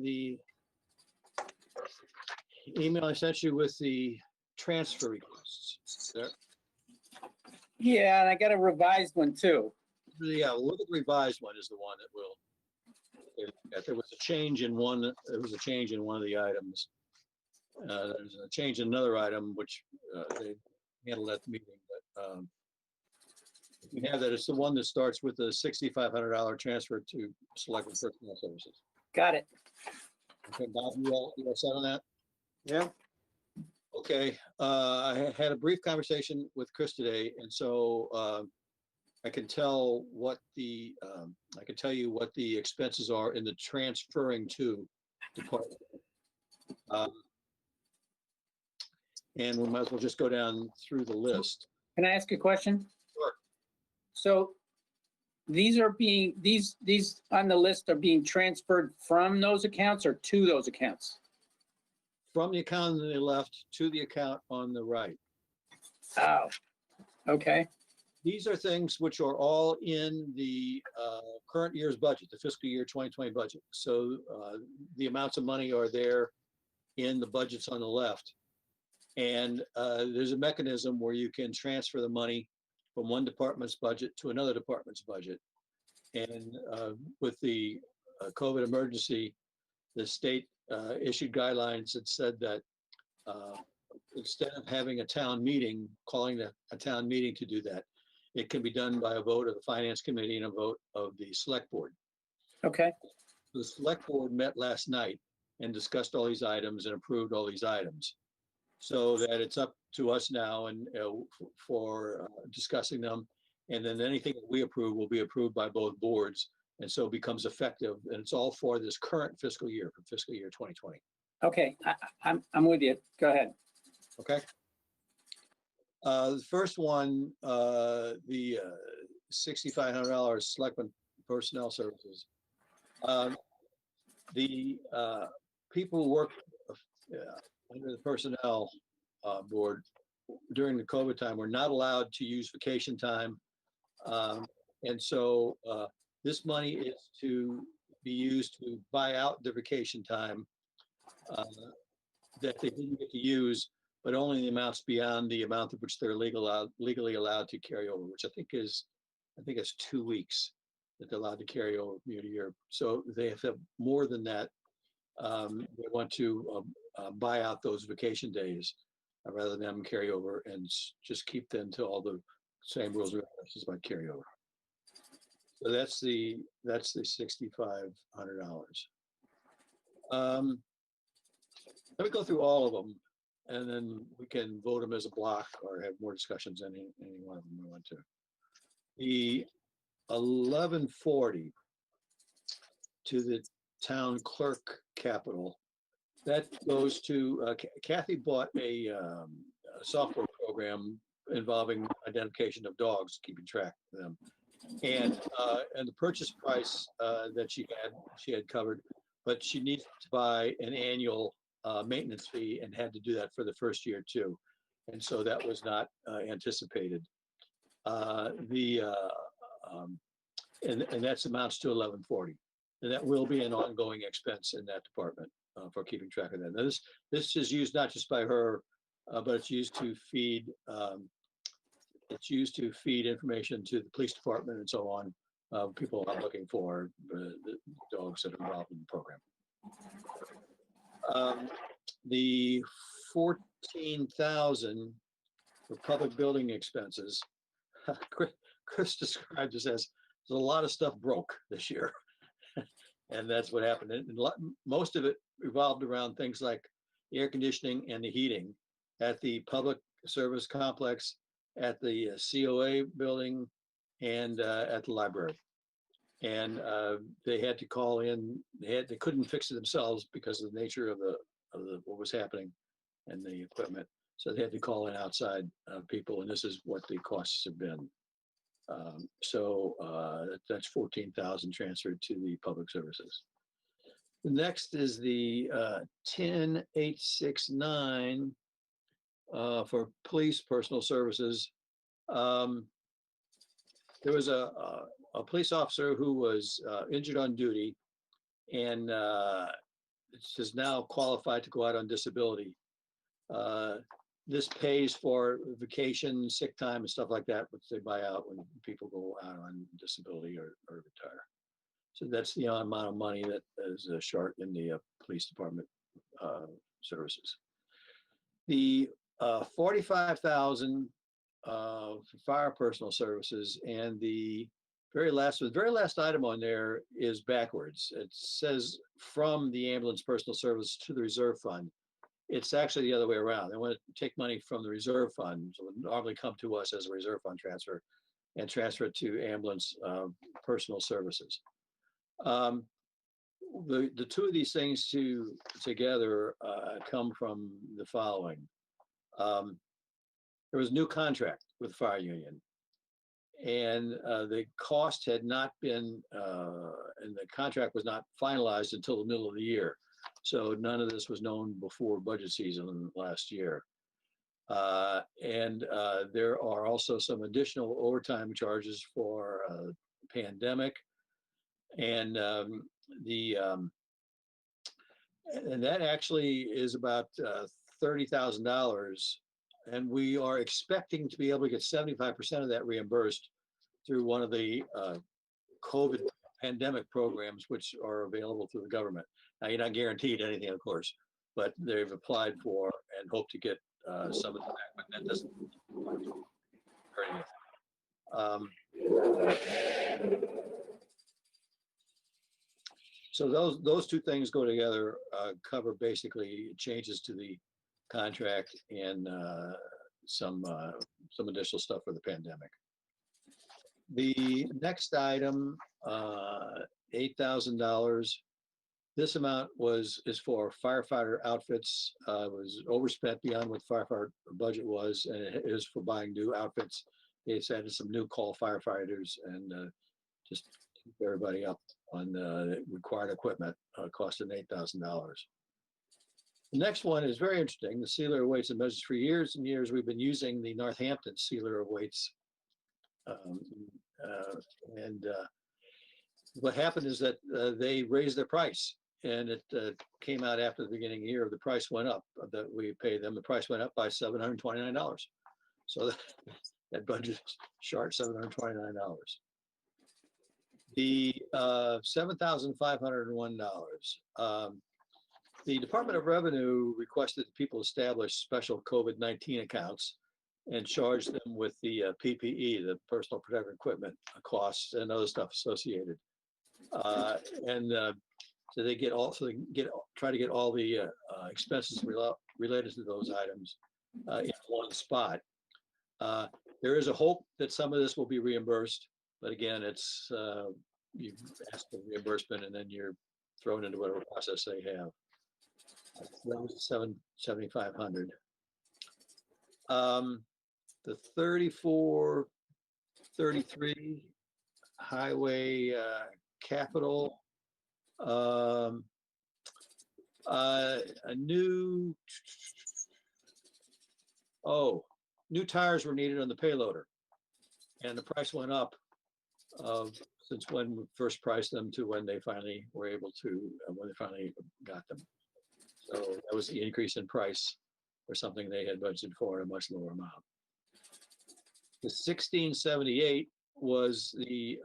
the email I sent you with the transfer requests. There. Yeah, and I got a revised one too. Yeah, look at the revised one is the one that will. There was a change in one. There was a change in one of the items. There's a change in another item which they handled at the meeting. But we have that. It's the one that starts with the $6,500 transfer to Selectmen Personnel Services. Got it. Okay, Bob, you all set on that? Yeah. Okay. I had a brief conversation with Chris today, and so I can tell what the I can tell you what the expenses are in the transferring to department. And we might as well just go down through the list. Can I ask a question? Sure. So these are being, these on the list are being transferred from those accounts or to those accounts? From the account on the left to the account on the right. Oh, okay. These are things which are all in the current year's budget, the fiscal year 2020 budget. So the amounts of money are there in the budgets on the left. And there's a mechanism where you can transfer the money from one department's budget to another department's budget. And with the COVID emergency, the state issued guidelines that said that instead of having a town meeting, calling a town meeting to do that, it can be done by a vote of the Finance Committee and a vote of the Select Board. Okay. The Select Board met last night and discussed all these items and approved all these items. So that it's up to us now and for discussing them. And then anything that we approve will be approved by both boards. And so it becomes effective. And it's all for this current fiscal year, for fiscal year 2020. Okay, I'm with you. Go ahead. Okay. The first one, the $6,500 Selectmen Personnel Services. The people who work under the personnel board during the COVID time were not allowed to use vacation time. And so this money is to be used to buy out the vacation time that they didn't get to use, but only the amounts beyond the amount of which they're legally allowed to carry over, which I think it's 2 weeks that they're allowed to carry over from year to year. So they have more than that. They want to buy out those vacation days rather than them carry over and just keep them to all the same rules and regulations about carryover. So that's the $6,500. Let me go through all of them, and then we can vote them as a block or have more discussions any one of them we want to. The 1140 to the town clerk capital, that goes to Kathy bought a software program involving identification of dogs, keeping track of them, and the purchase price that she had covered, but she needs to buy an annual maintenance fee and had to do that for the first year too, and so that was not anticipated. And that amounts to 1140, and that will be an ongoing expense in that department for keeping track of that. Now this is used not just by her, but it's used to feed information to the police department and so on. People are looking for the dogs that are involved in the program. The 14,000 for public building expenses. Chris described this as there's a lot of stuff broke this year, and that's what happened. And most of it revolved around things like the air conditioning and the heating at the public service complex, at the COA building, and at the library. And they had to call in. They couldn't fix it themselves because of the nature of the what was happening and the equipment. So they had to call in outside people, and this is what the costs have been. So that's 14,000 transferred to the public services. The next is the 10,869 for police personal services. There was a police officer who was injured on duty, and it's just now qualified to go out on disability. This pays for vacation, sick time, and stuff like that, which they buy out when people go out on disability or retire. So that's the amount of money that is short in the police department services. The 45,000 for fire personal services, and the very last item on there is backwards. It says from the ambulance personal service to the reserve fund. It's actually the other way around. They want to take money from the reserve fund, so it would normally come to us as a reserve fund transfer, and transfer it to ambulance personal services. The two of these things together come from the following. There was a new contract with the fire union, and the cost had not been, and the contract was not finalized until the middle of the year. So none of this was known before budget season last year. And there are also some additional overtime charges for pandemic, and and that actually is about $30,000, and we are expecting to be able to get 75% of that reimbursed through one of the COVID pandemic programs, which are available through the government. Now, you're not guaranteed anything, of course, but they've applied for and hope to get some of it back, but that doesn't hurt anything. So those two things go together, cover basically changes to the contract and some additional stuff for the pandemic. The next item, $8,000. This amount is for firefighter outfits. Was overspent beyond what the firefighter budget was, and it is for buying new outfits. It's added some new call firefighters and just keep everybody up on the required equipment, costing $8,000. The next one is very interesting. The sealer of weights and measures. For years and years, we've been using the Northampton sealer of weights. What happened is that they raised their price, and it came out after the beginning of the year. The price went up that we paid them. The price went up by $729. So that budget is short, $729. The $7,501. The Department of Revenue requested that people establish special COVID-19 accounts and charge them with the PPE, the personal protective equipment costs and other stuff associated. So they try to get all the expenses related to those items in one spot. There is a hope that some of this will be reimbursed, but again, it's you ask for reimbursement and then you're thrown into whatever process they have. That was $7,500. The 3433 highway capital, a new tires were needed on the payloader, and the price went up since when we first priced them to when they finally were able to, when they finally got them. So that was the increase in price for something they had budgeted for at a much lower amount. The 1678 was the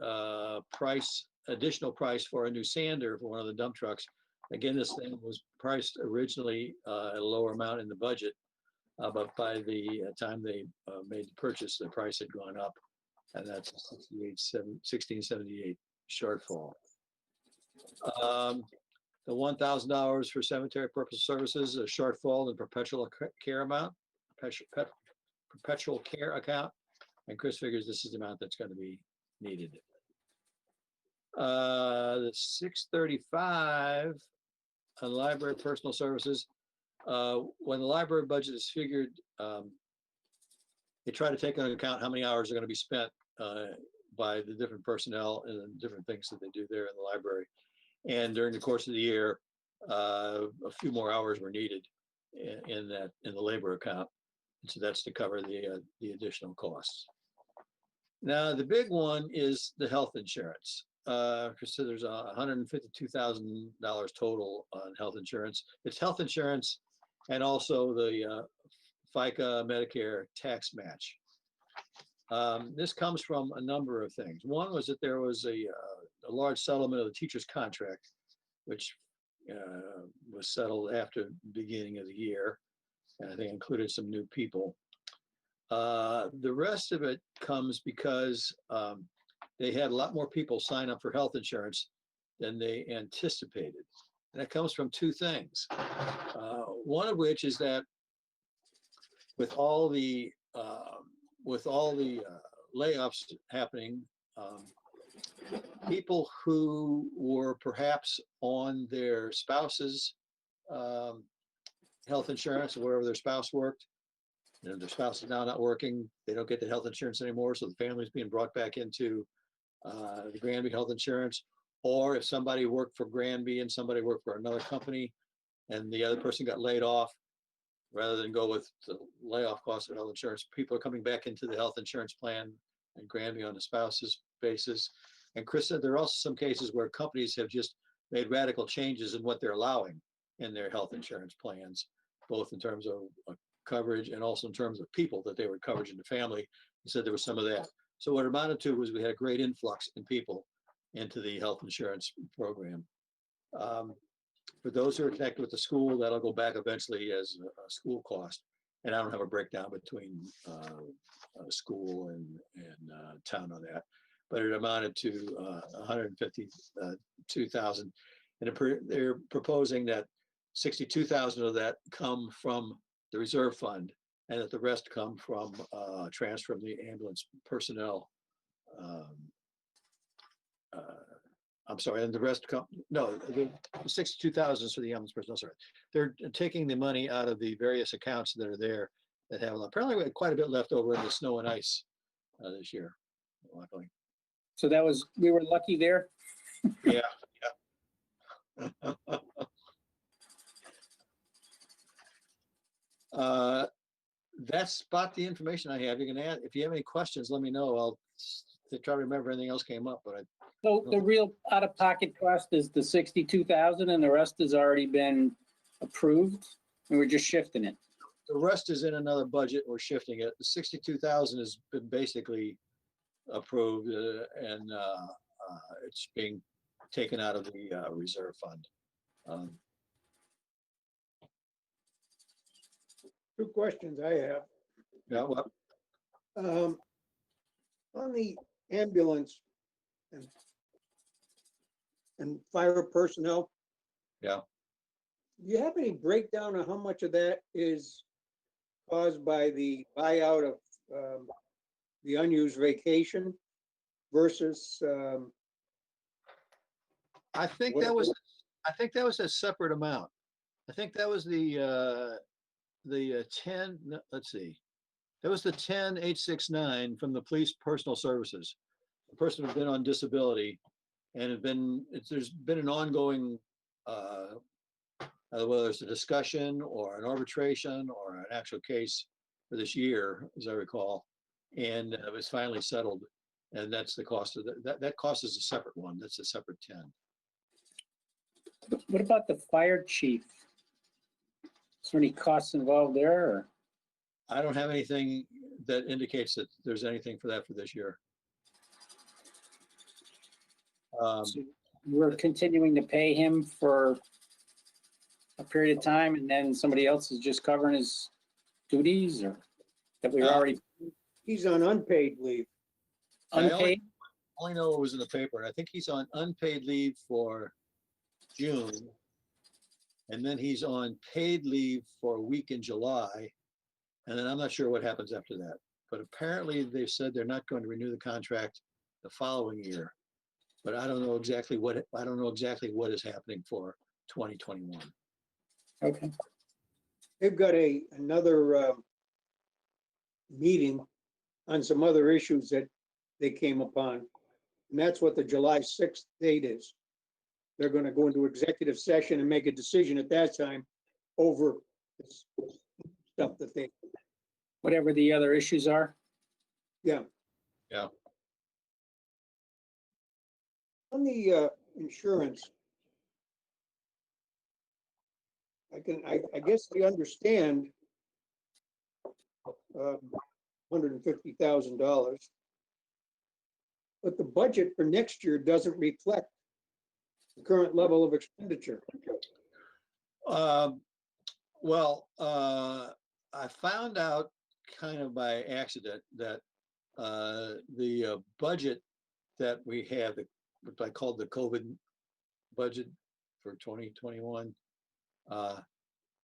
additional price for a new sander for one of the dump trucks. Again, this thing was priced originally at a lower amount in the budget, but by the time they made the purchase, the price had gone up, and that's a 1678 shortfall. The $1,000 for cemetery purpose services, a shortfall in perpetual care amount, perpetual care account, and Chris figures this is the amount that's going to be needed. The 635 on library personal services. When the library budget is figured, they try to take into account how many hours are going to be spent by the different personnel and the different things that they do there in the library. And during the course of the year, a few more hours were needed in the labor account. And so that's to cover the additional costs. Now, the big one is the health insurance. Chris said there's $152,000 total on health insurance. It's health insurance and also the FICA Medicare tax match. This comes from a number of things. One was that there was a large settlement of the teacher's contract, which was settled after the beginning of the year, and I think included some new people. The rest of it comes because they had a lot more people sign up for health insurance than they anticipated. And that comes from two things. One of which is that with all the layoffs happening, people who were perhaps on their spouse's health insurance or wherever their spouse worked, and their spouse is now not working, they don't get the health insurance anymore, so the family's being brought back into the Granby health insurance. Or if somebody worked for Granby and somebody worked for another company and the other person got laid off, rather than go with the layoff cost of health insurance, people are coming back into the health insurance plan and Granby on the spouse's basis. And Chris said there are also some cases where companies have just made radical changes in what they're allowing in their health insurance plans, both in terms of coverage and also in terms of people that they were coverage in the family. He said there was some of that. So what it amounted to was we had a great influx in people into the health insurance program. For those who are connected with the school, that'll go back eventually as a school cost. And I don't have a breakdown between school and town on that, but it amounted to 152,000. And they're proposing that 62,000 of that come from the reserve fund, and that the rest come from transfer of the ambulance personnel. I'm sorry, and the rest come, no, the 62,000 is for the ambulance personnel, sorry. They're taking the money out of the various accounts that are there that have, apparently we had quite a bit left over in the snow and ice this year, luckily. So that was, we were lucky there. Yeah, yeah. That's about the information I have. You can add, if you have any questions, let me know. I'll try to remember anything else came up, but So the real out-of-pocket cost is the 62,000 and the rest has already been approved and we're just shifting it. the rest is in another budget. We're shifting it. The 62,000 has been basically approved and it's being taken out of the reserve fund. Two questions I have. Yeah, well, On the ambulance and fire personnel. Yeah. Do you have any breakdown of how much of that is caused by the buyout of the unused vacation versus I think that was a separate amount. I think that was the 10, no, let's see. That was the 10,869 from the police personal services. The person had been on disability and there's been an ongoing, whether it's a discussion or an arbitration or an actual case for this year, as I recall, and it was finally settled. And that's the cost of that cost is a separate one. That's a separate 10. What about the fire chief? Is there any costs involved there? Or? I don't have anything that indicates that there's anything for that for this year. So we're continuing to pay him for a period of time and then somebody else is just covering his duties, or that we already he's on unpaid leave? unpaid? I only know it was in the paper, and I think he's on unpaid leave for June. And then he's on paid leave for a week in July. And then I'm not sure what happens after that. But apparently they've said they're not going to renew the contract the following year. But I don't know exactly what is happening for 2021. Okay. They've got another meeting on some other issues that they came upon. And that's what the July 6th date is. They're going to go into executive session and make a decision at that time over this stuff that they. Whatever the other issues are. Yeah. Yeah. On the insurance, I guess I understand $150,000. But the budget for next year doesn't reflect the current level of expenditure. Well, I found out kind of by accident that the budget that we have, what I called the COVID budget for 2021,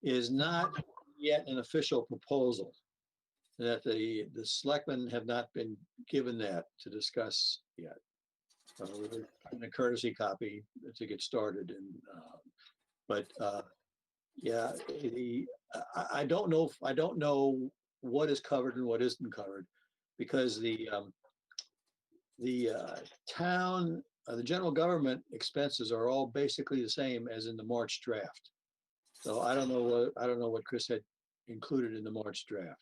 is not yet an official proposal. That the selectmen have not been given that to discuss yet. We're getting a courtesy copy to get started, and but yeah, I don't know. I don't know what is covered and what isn't covered, because the town, the general government expenses are all basically the same as in the March draft. So I don't know what Chris had included in the March draft.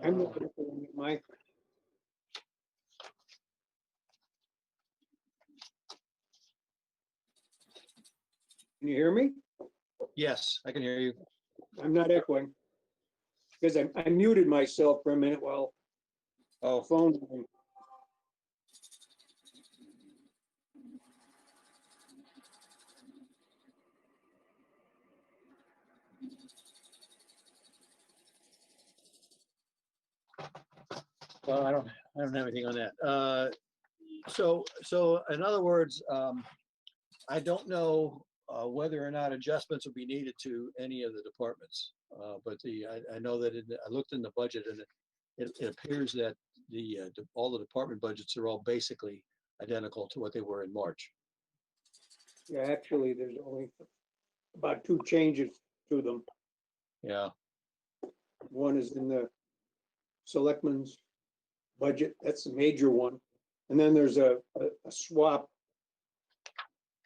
I'm looking at my. Can you hear me? Yes, I can hear you. I'm not echoing. Because I muted myself for a minute while phone. Well, I don't have anything on that. So in other words, I don't know whether or not adjustments will be needed to any of the departments. But I know that I looked in the budget, and it appears that all the department budgets are all basically identical to what they were in March. Yeah, actually, there's only about 2 changes to them. Yeah. One is in the selectmen's budget. That's the major one. And then there's a swap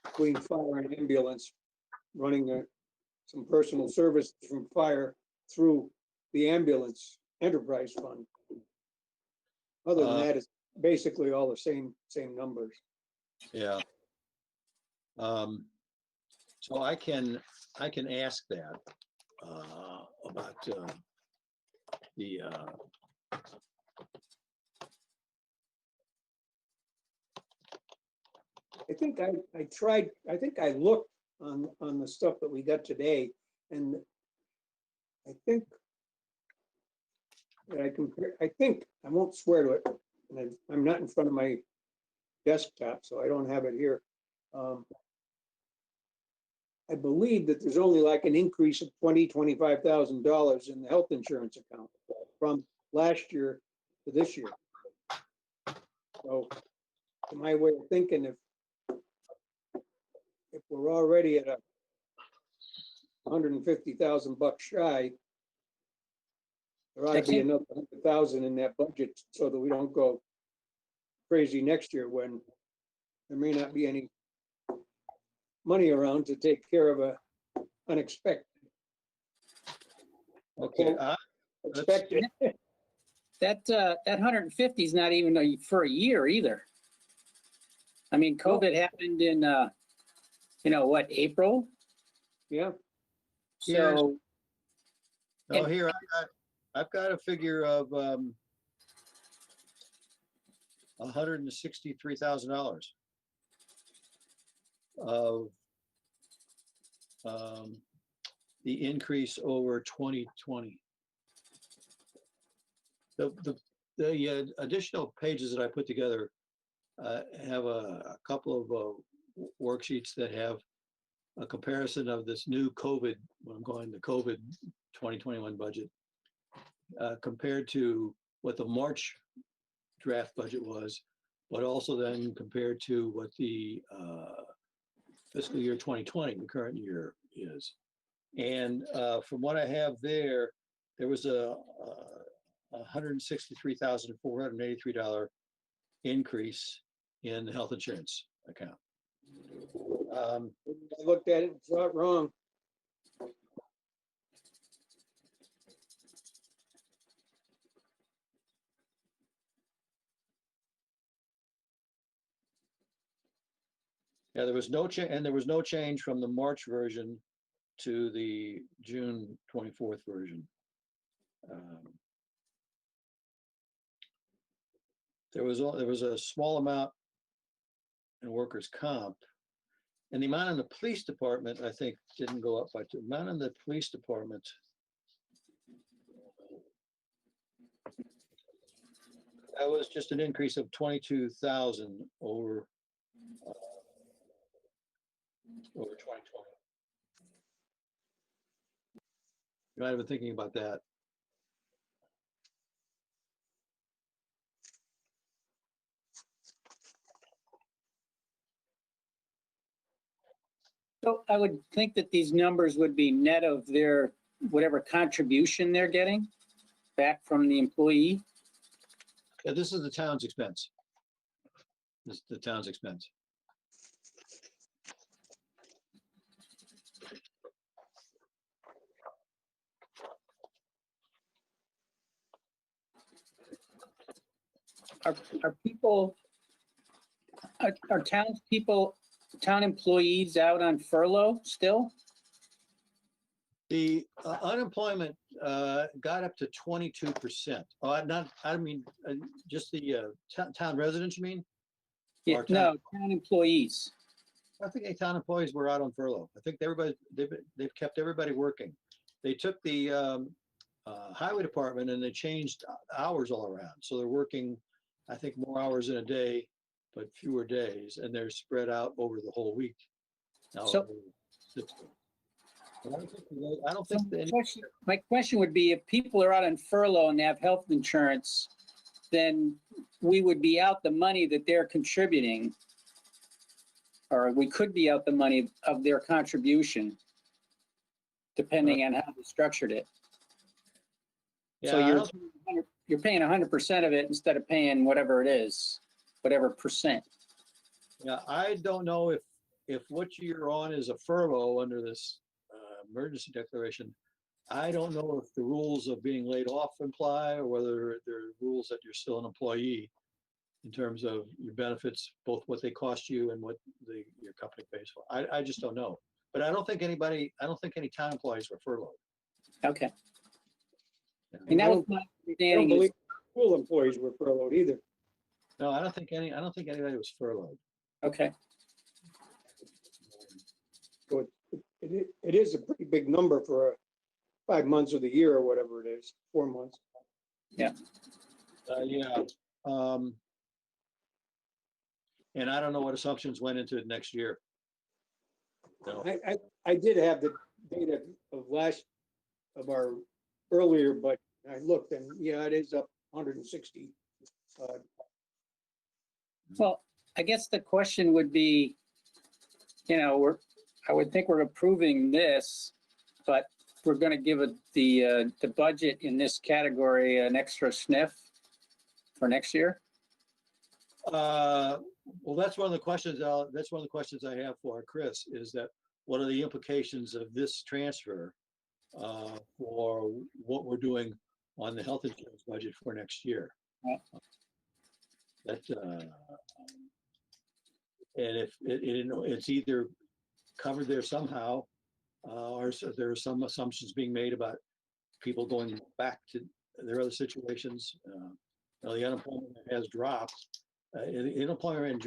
between fire and ambulance, running some personal services from fire through the ambulance enterprise fund. Other than that, it's basically all the same numbers. Yeah. So I can ask that about the I think I tried, I think I looked on the stuff that we got today, and I think that I won't swear to it, and I'm not in front of my desktop, so I don't have it here. I believe that there's only like an increase of $25,000 in the health insurance account from last year to this year. So, to my way of thinking, if we're already at $150,000 shy, there ought to be another 100,000 in that budget so that we don't go crazy next year when there may not be any money around to take care of a unexpected. okay. Expected. That 150 is not even for a year either. I mean, COVID happened in, what, April? Yeah. So. No, here I've got a figure of $163,000 of the increase over 2020. The additional pages that I put together have a couple of worksheets that have a comparison of this new COVID, what I'm calling the COVID 2021 budget, compared to what the March draft budget was, but also then compared to what the fiscal year 2020, the current year, is. And from what I have there was $163,483 increase in the health insurance account. I looked at it, it's not wrong. Yeah, there was no change, and there was no change from the March version to the June 24th version. There was a small amount in workers' comp, and the amount in the police department, I think, didn't go up by two. Amount in the police department. That was just an increase of 22,000 over 2020. You might have been thinking about that. So I would think that these numbers would be net of their, whatever contribution they're getting back from the employee. Yeah, this is the town's expense. This is the town's expense. Are people, are townspeople, town employees out on furlough still? The unemployment got up to 22%. Oh, I mean, just the town residents, you mean? Yeah, Or no, town employees. I think town employees were out on furlough. I think they've kept everybody working. They took the highway department and they changed hours all around. So they're working, I think, more hours in a day, but fewer days, and they're spread out over the whole week. Now, So- I don't think that My question would be, if people are out on furlough and they have health insurance, then we would be out the money that they're contributing. Or we could be out the money of their contribution, depending on how they structured it. yeah, So I don't- you're paying 100% of it instead of paying whatever it is, whatever percent. Yeah, I don't know if what you're on is a furlough under this emergency declaration. I don't know if the rules of being laid off imply, or whether there are rules that you're still an employee in terms of your benefits, both what they cost you and what your company pays for. I just don't know. But I don't think any town employees were furloughed. Okay. Yeah. And that was my I don't understanding. believe school employees were furloughed either. No, I don't think anybody was furloughed. Okay. So it is a pretty big number for 5 months of the year or whatever it is, 4 months. Yeah. And I don't know what assumptions went into it next year. No. I did have the data of our earlier, but I looked and yeah, it is up 160. Well, I guess the question would be, I would think we're approving this, but we're going to give it the budget in this category an extra sniff for next year. Well, that's one of the questions. That's one of the questions I have for Chris, is that what are the implications of this transfer for what we're doing on the health insurance budget for next year? Right. And if it's either covered there somehow, or so there are some assumptions being made about people going back to their other situations. The unemployment has dropped. The unemployment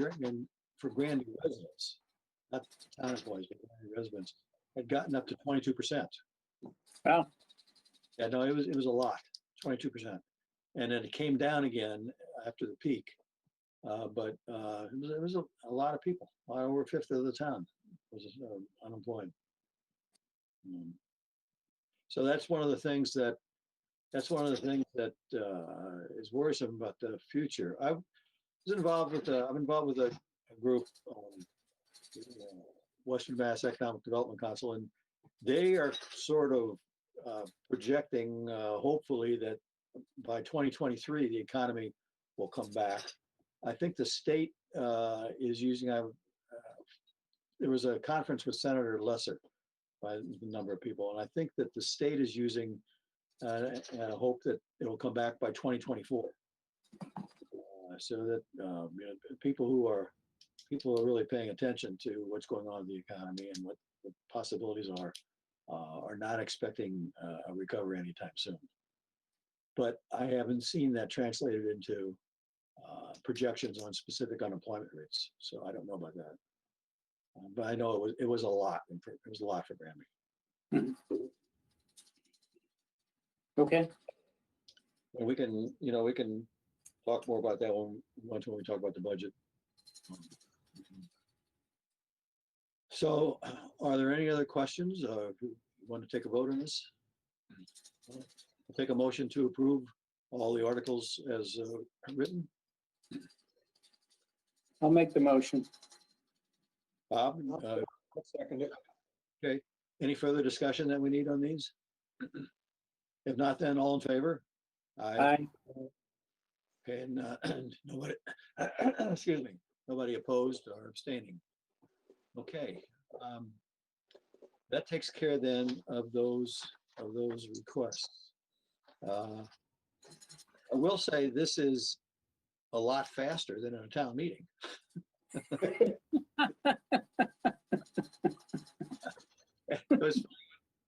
for Granby residents, not town employees, but Granby residents, had gotten up to 22%. Wow. Yeah, no, it was a lot, 22%, and then it came down again after the peak. But it was a lot of people. Over a fifth of the town was unemployed. So that's one of the things that is worrisome about the future. I'm involved with a group, Western Mass Economic Development Council, and they are sort of projecting, hopefully, that by 2023, the economy will come back. I think the state is using, there was a conference with Senator Lesser by the number of people, and I think that the state is using, and I hope that it will come back by 2024. So that people are really paying attention to what's going on in the economy and what the possibilities are not expecting a recovery anytime soon. But I haven't seen that translated into projections on specific unemployment rates, so I don't know about that. But I know it was a lot. It was a lot for Granby. Okay. And we can talk more about that when we talk about the budget. So, are there any other questions? You want to take a vote on this? I'll take a motion to approve all the articles as written. I'll make the motion. Bob, I'll second it. okay. Any further discussion that we need on these? If not, then all in favor? Aye. Okay, and nobody, excuse me, nobody opposed or abstaining. Okay, that takes care then of those requests. I will say this is a lot faster than a town meeting. Because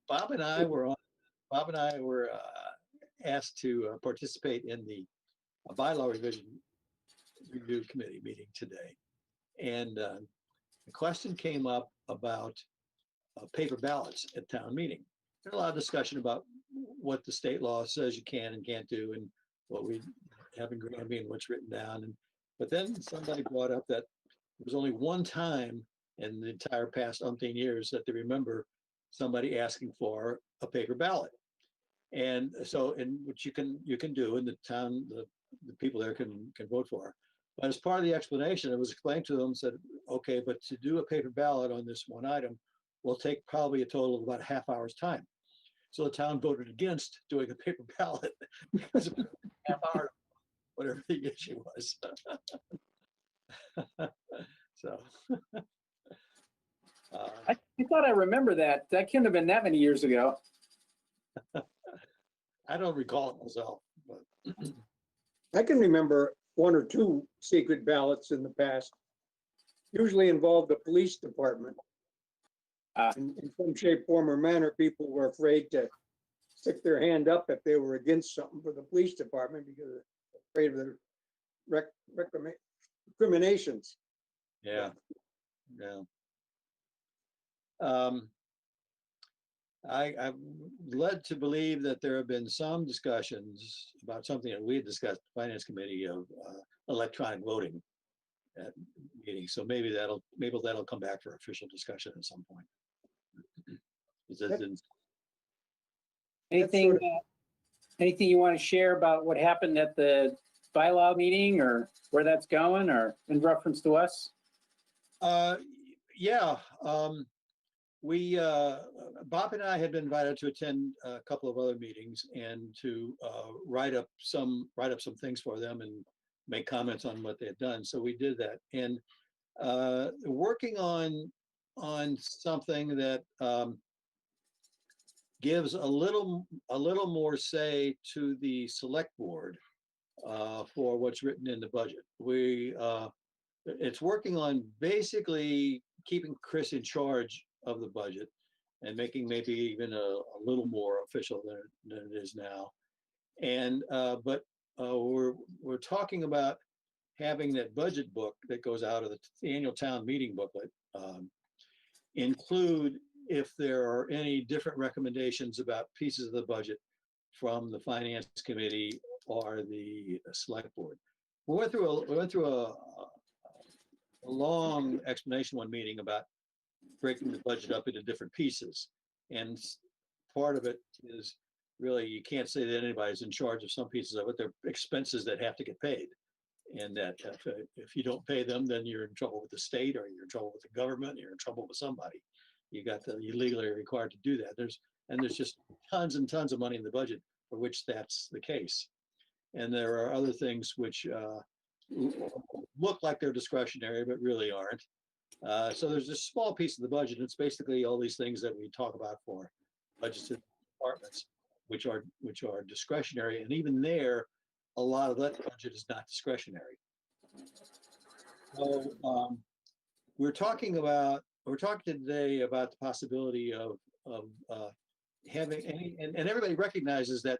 Bob and I were asked to participate in the bylaw revision review committee meeting today, and the question came up about paper ballots at town meeting. There's a lot of discussion about what the state law says you can and can't do, and what we have in Granby and what's written down. But then somebody brought up that there was only one time in the entire past umpteen years that they remember somebody asking for a paper ballot. And so, in which you can do, in the town, the people there can vote for. But as part of the explanation, it was explained to them, said, okay, but to do a paper ballot on this one item will take probably a total of about a half hour's time. So the town voted against doing a paper ballot because of half hour, whatever the issue was. So. I thought I remember that. That couldn't have been that many years ago. I don't recall it myself, but I can remember one or two secret ballots in the past, usually involved the police department. In some shape, form, or manner, people were afraid to stick their hand up if they were against something for the police department because they're afraid of the recriminations. yeah. I'm led to believe that there have been some discussions about something that we had discussed, the Finance Committee, of electronic voting at meetings. So maybe that'll come back for official discussion at some point. Anything, anything you want to share about what happened at the bylaw meeting, or where that's going, or in reference to us? Yeah. Bob and I had been invited to attend a couple of other meetings and to write up some things for them and make comments on what they had done. So we did that, and working on something that gives a little more say to the select board for what's written in the budget. It's working on basically keeping Chris in charge of the budget and making maybe even a little more official than it is now. And but we're talking about having that budget book that goes out of the annual town meeting booklet include, if there are any different recommendations about pieces of the budget from the Finance Committee or the Select Board. We went through a long explanation one meeting about breaking the budget up into different pieces. And part of it is really, you can't say that anybody's in charge of some pieces of it. They're expenses that have to get paid. And that if you don't pay them, then you're in trouble with the state, or you're in trouble with the government, you're in trouble with somebody. You're legally required to do that. There's just tons and tons of money in the budget for which that's the case. and there are other things which look like they're discretionary, but really aren't. So there's a small piece of the budget. It's basically all these things that we talk about for budgeted departments, which are discretionary. And even there, a lot of that budget is not discretionary. So we're talking today about the possibility of having any, and everybody recognizes that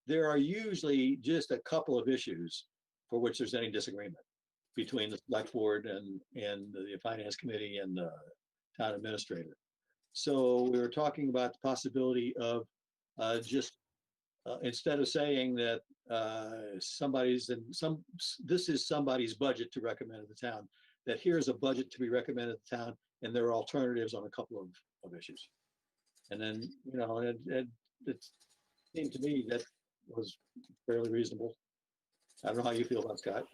there are usually just a couple of issues for which there's any disagreement between the select board and the finance committee and the town administrator. So we were talking about the possibility of just instead of saying that this is somebody's budget to recommend to the town, that here's a budget to be recommended to the town, and there are alternatives on a couple of issues. And then, you know, it seemed to me that was fairly reasonable. I don't know how you feel about Scott.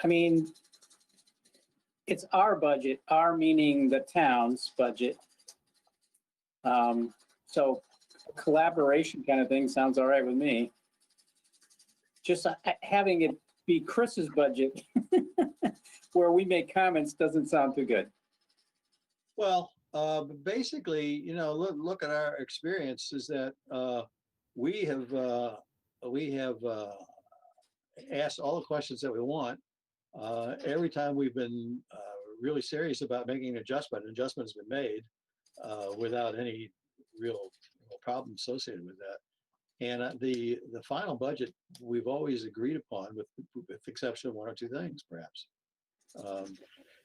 I mean, it's our budget, our meaning the town's budget. So collaboration kind of thing sounds all right with me. Just having it be Chris's budget where we make comments doesn't sound too good. Well, basically, you know, look at our experience is that we have asked all the questions that we want. Every time we've been really serious about making an adjustment has been made without any real problem associated with that. And the final budget we've always agreed upon, with the exception of one or two things, perhaps.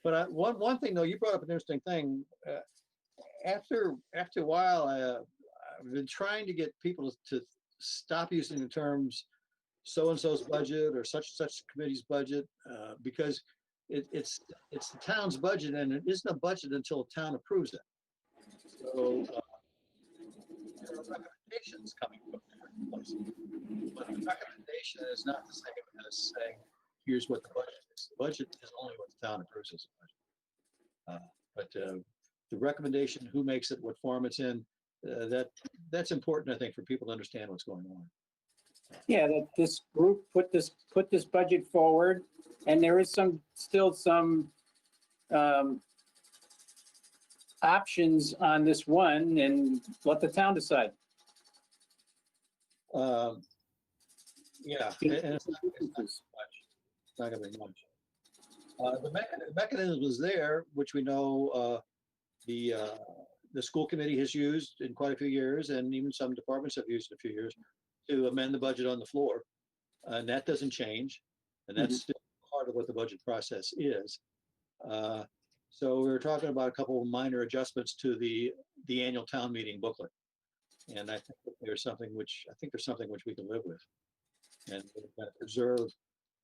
But one thing though, you brought up an interesting thing. After a while, I've been trying to get people to stop using the terms so-and-so's budget or such committee's budget, because it's the town's budget, and it isn't a budget until the town approves it. So there are recommendations coming from different places, but the recommendation is not the same as saying, here's what the budget is. The budget is only what the town approves as a budget. But the recommendation, who makes it, what form it's in, that's important, I think, for people to understand what's going on. Yeah, that this group put this budget forward, and there is still some options on this one, and let the town decide. Yeah, and it's not going to be much. The mechanism was there, which we know the school committee has used in quite a few years, and even some departments have used in a few years, to amend the budget on the floor. And that doesn't change. And that's still part of what the budget process is. So we were talking about a couple of minor adjustments to the annual town meeting booklet. And I think that there's something which we can live with. And we're going to preserve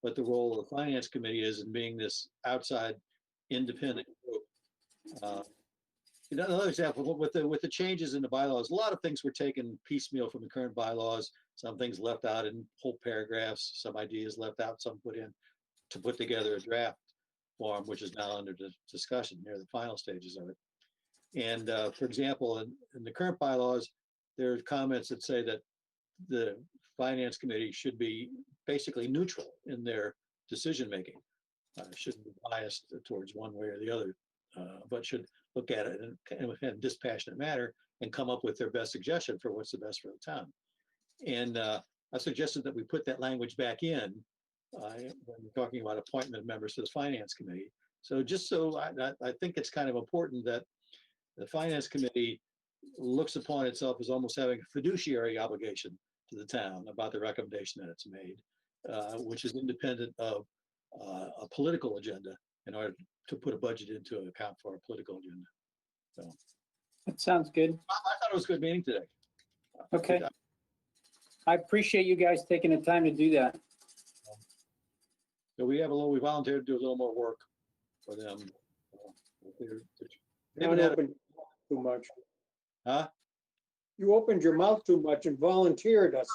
what the role of the finance committee is in being this outside independent group. Another example, with the changes in the bylaws, a lot of things were taken piecemeal from the current bylaws. Some things left out in whole paragraphs, some ideas left out, some put in to put together a draft form, which is now under discussion near the final stages of it. And for example, in the current bylaws, there are comments that say that the finance committee should be basically neutral in their decision making. Shouldn't be biased towards one way or the other, but should look at it in a dispassionate manner and come up with their best suggestion for what's the best for the town. And I suggested that we put that language back in when we're talking about appointment of members to the finance committee. So just so I think it's kind of important that the finance committee looks upon itself as almost having a fiduciary obligation to the town about the recommendation that it's made, which is independent of a political agenda in order to put a budget into account for a political agenda. So That sounds good. I thought it was a good meeting today. Okay. I appreciate you guys taking the time to do that. So we volunteered to do a little more work for them. Not open too much. Huh? You opened your mouth too much and volunteered us.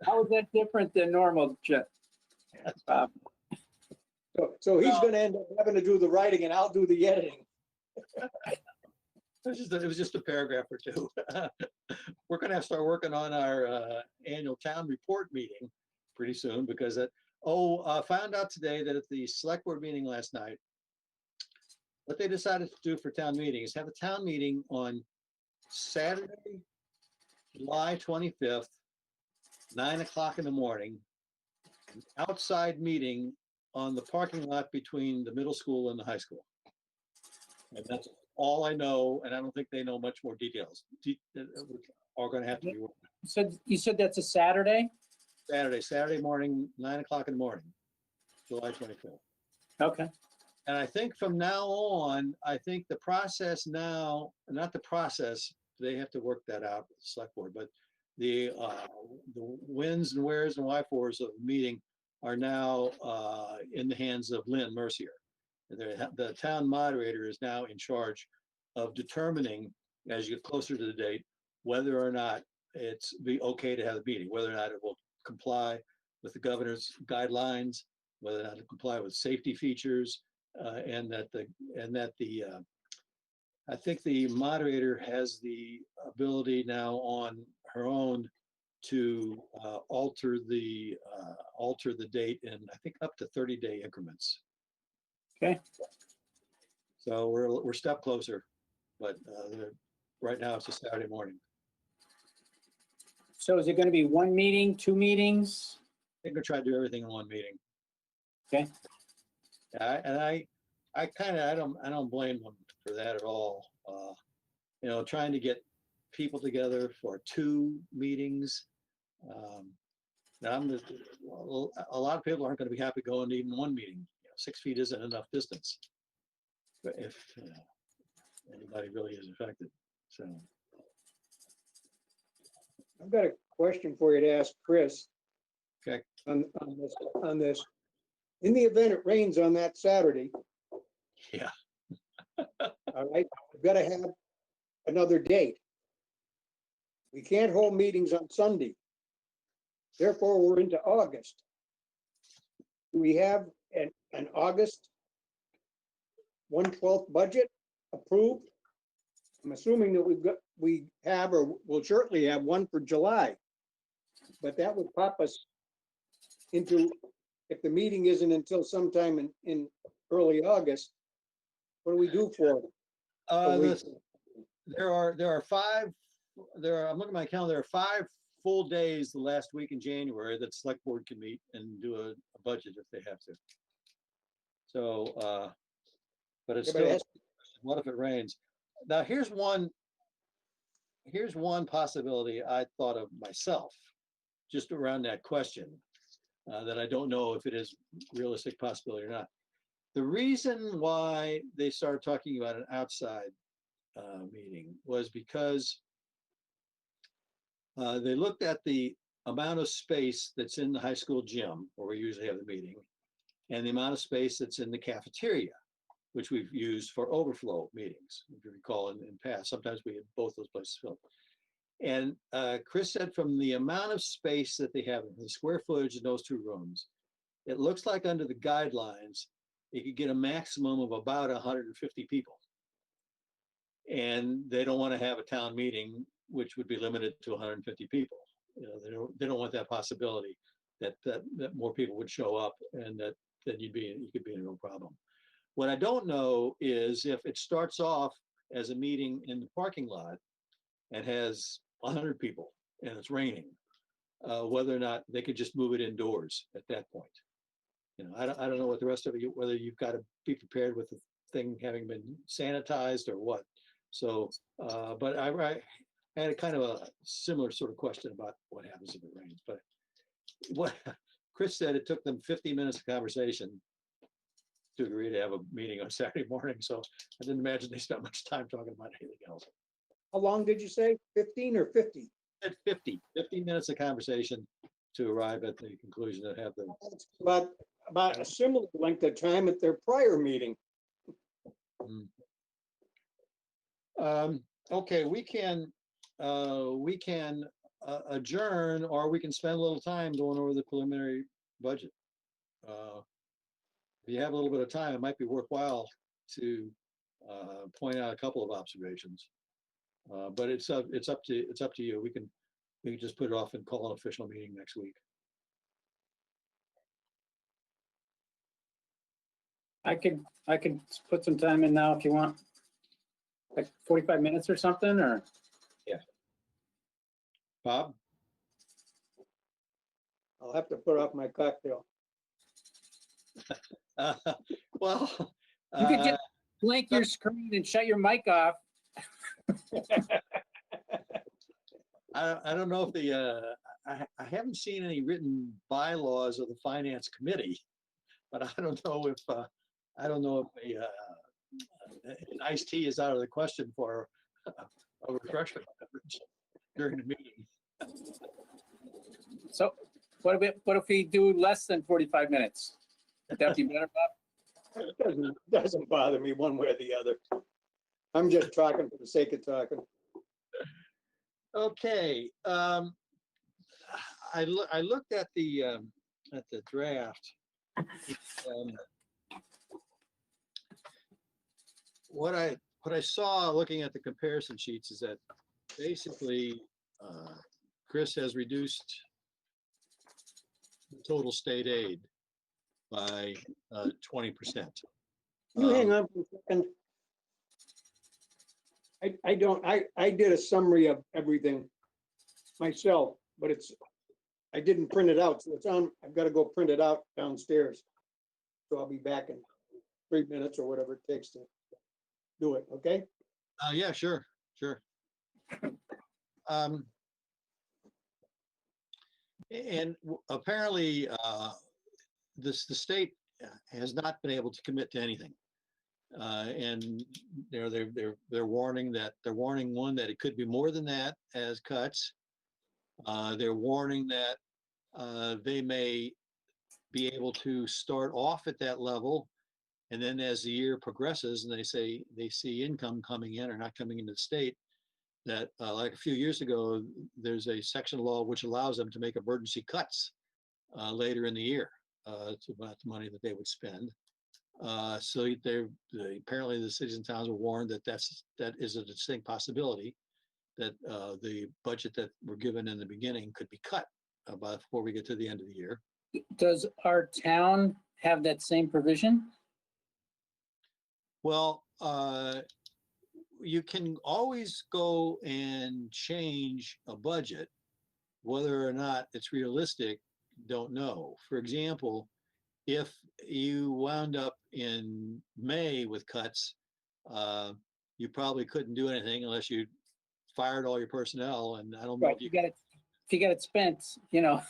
How is that different than normal, Jeff? So he's gonna end up having to do the writing and I'll do the editing. It was just a paragraph or two. We're gonna have to start working on our annual town report meeting pretty soon because found out today that at the select board meeting last night, what they decided to do for town meeting is have a town meeting on Saturday, July 25th, 9 o'clock in the morning, outside meeting on the parking lot between the middle school and the high school. And that's all I know, and I don't think they know much more details. Are gonna have to be worked So you said that's a Saturday? Saturday morning, 9 o'clock in the morning, July 25th. Okay. And I think from now on, I think the process now, not the process, they have to work that out with the select board, but the whens and wheres and why-fors of the meeting are now in the hands of Lynn Mercier. The town moderator is now in charge of determining, as you get closer to the date, whether or not it's be okay to have a meeting, whether or not it will comply with the governor's guidelines, whether or not it comply with safety features, and that I think the moderator has the ability now on her own to alter the date in, I think, up to 30-day increments. Okay. So we're a step closer, but right now it's a Saturday morning. So is it going to be one meeting, two meetings? I think we'll try to do everything in one meeting. Okay. I don't blame them for that at all. Trying to get people together for 2 meetings. A lot of people aren't going to be happy going to even one meeting. 6 feet isn't enough distance, but if anybody really is affected. So I've got a question for you to ask Chris. Okay. On this. In the event it rains on that Saturday, yeah, all right, we've got to have another date. We can't hold meetings on Sunday. Therefore, we're into August. Do we have an August 1/12 budget approved? I'm assuming that we have or will shortly have one for July. But that would pop us into, if the meeting isn't until sometime in early August, what do we do for it? there are 5. I'm looking at my calendar. There are 5 full days the last week in January that select board can meet and do a budget if they have to. So, but it's still, what if it rains? Now, here's one possibility I thought of myself, just around that question, that I don't know if it is realistic possibility or not. The reason why they started talking about an outside meeting was because they looked at the amount of space that's in the high school gym, where we usually have the meeting, and the amount of space that's in the cafeteria, which we've used for overflow meetings. If you recall, in past, sometimes we had both those places filled. And Chris said from the amount of space that they have, the square footage in those 2 rooms, it looks like under the guidelines, you could get a maximum of about 150 people. And they don't want to have a town meeting, which would be limited to 150 people. They don't want that possibility that more people would show up and that you could be in no problem. What I don't know is if it starts off as a meeting in the parking lot and has 100 people and it's raining, whether or not they could just move it indoors at that point. I don't know what the rest of you, whether you've got to be prepared with the thing having been sanitized or what. So, but I had a kind of a similar sort of question about what happens if it rains. But what Chris said, it took them 50 minutes of conversation to agree to have a meeting on Saturday morning. So I didn't imagine they spent much time talking about anything else. How long did you say? 15 or 50? At 50 minutes of conversation to arrive at the conclusion to have the. That's about a similar length of time at their prior meeting. Okay, we can adjourn, or we can spend a little time going over the preliminary budget. If you have a little bit of time, it might be worthwhile to point out a couple of observations. But it's up to you. We can just put it off and call an official meeting next week. I could put some time in now if you want, like 45 minutes or something, or Bob? I'll have to put off my cocktail. Well, you could just blank your screen and shut your mic off. I don't know if I haven't seen any written bylaws of the finance committee, but I don't know if an iced tea is out of the question for a refreshment beverage during the meeting. So what if we do less than 45 minutes? Would that be better, Bob? It doesn't bother me one way or the other. I'm just talking for the sake of talking. Okay, I looked at the draft. What I saw looking at the comparison sheets is that basically Chris has reduced the total state aid by 20%. You hang on for a second. I did a summary of everything myself, but I didn't print it out, so it's on, I've got to go print it out downstairs. So I'll be back in 3 minutes or whatever it takes to do it, okay? Yeah, sure. Apparently, the state has not been able to commit to anything. And they're warning one that it could be more than that as cuts. They're warning that they may be able to start off at that level, and then as the year progresses and they see income coming in or not coming into the state, that like a few years ago, there's a section law which allows them to make emergency cuts later in the year to about the money that they would spend. So apparently the cities and towns were warned that is a distinct possibility that the budget that we're given in the beginning could be cut before we get to the end of the year. Does our town have that same provision? Well, you can always go and change a budget. Whether or not it's realistic, don't know. For example, if you wound up in May with cuts, you probably couldn't do anything unless you fired all your personnel. And I don't know Right, if you got it spent, Yeah.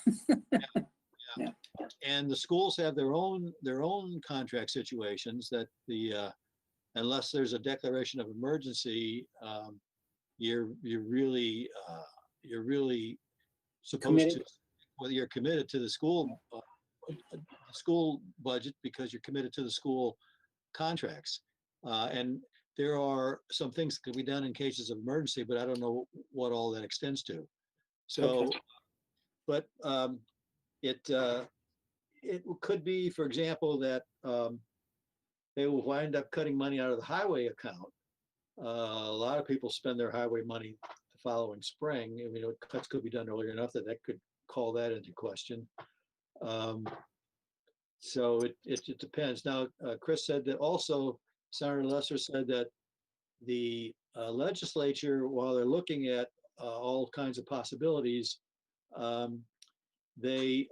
And the schools have their own contract situations that unless there's a declaration of emergency, you're really supposed committed. to, whether you're committed to the school budget because you're committed to the school contracts. And there are some things that can be done in cases of emergency, but I don't know what all that extends to. So, Okay. but it could be, for example, that they will wind up cutting money out of the highway account. A lot of people spend their highway money the following spring. I mean, cuts could be done earlier enough that could call that into question. So it depends. Now, Chris said that also, Senator Lesser said that the legislature, while they're looking at all kinds of possibilities, they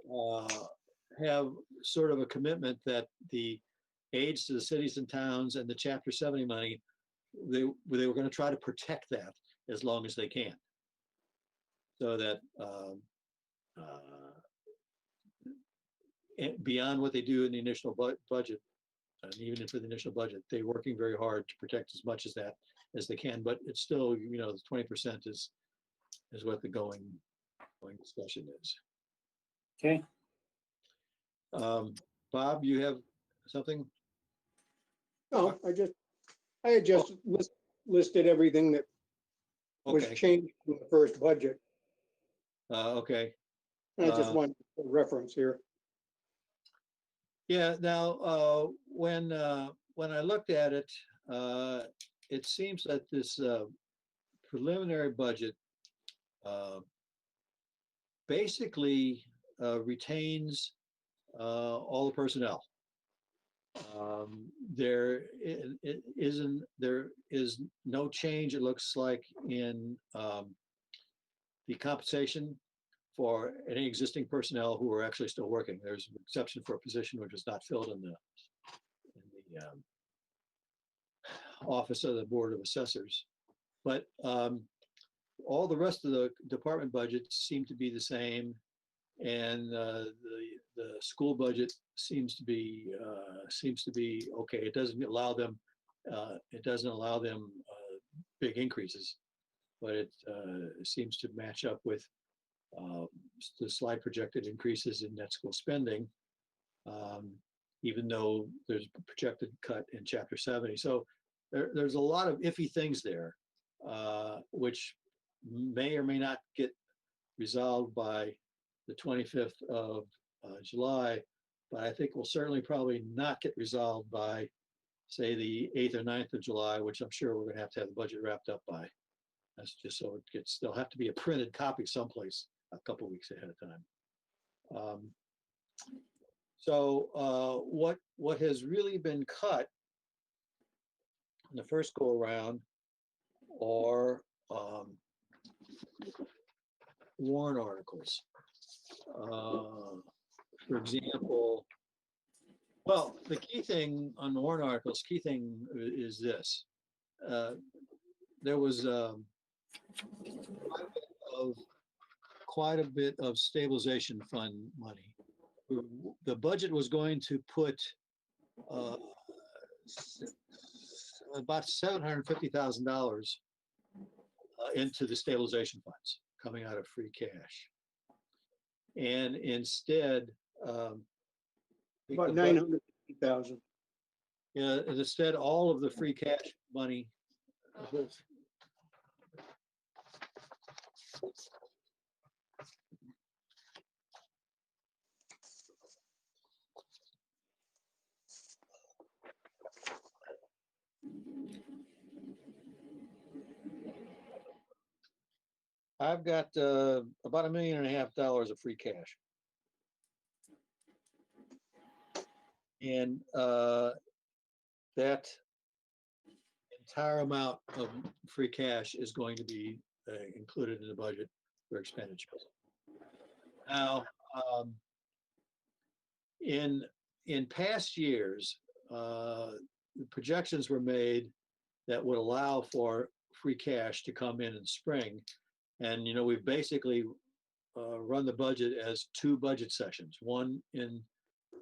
have sort of a commitment that the aids to the cities and towns and the Chapter 70 money, they were going to try to protect that as long as they can, so that beyond what they do in the initial budget, and even for the initial budget, they're working very hard to protect as much as that as they can. But it's still, the 20% is what the going discussion is. Okay. Bob, you have something? No, I had just listed everything that was Okay. changed from the first budget. Okay. I just wanted a reference here. Yeah. Now, when I looked at it, it seems that this preliminary budget basically retains all the personnel. There is no change, it looks like, in the compensation for any existing personnel who are actually still working. There's an exception for a position which is not filled in the office of the Board of Assessors. But all the rest of the department budgets seem to be the same, and the school budget seems to be okay. It doesn't allow them big increases, but it seems to match up with the slight projected increases in net school spending, even though there's a projected cut in Chapter 70. So there's a lot of iffy things there, which may or may not get resolved by the 25th of July, but I think will certainly probably not get resolved by, say, the 8th or 9th of July, which I'm sure we're going to have the budget wrapped up by. That's just so it gets, there'll have to be a printed copy someplace a couple of weeks ahead of time. What has really been cut in the first go around are warrant articles. For example, well, the key thing on the warrant articles, is this. There was quite a bit of stabilization fund money. The budget was going to put about $750,000 into the stabilization funds coming out of free cash. And instead, About 950,000. yeah, instead, all of the free cash money. I've got about $1.5 million of free cash. And that entire amount of free cash is going to be included in the budget for expenditures. Now, in past years, the projections were made that would allow for free cash to come in spring. And, we've basically run the budget as two budget sessions, one in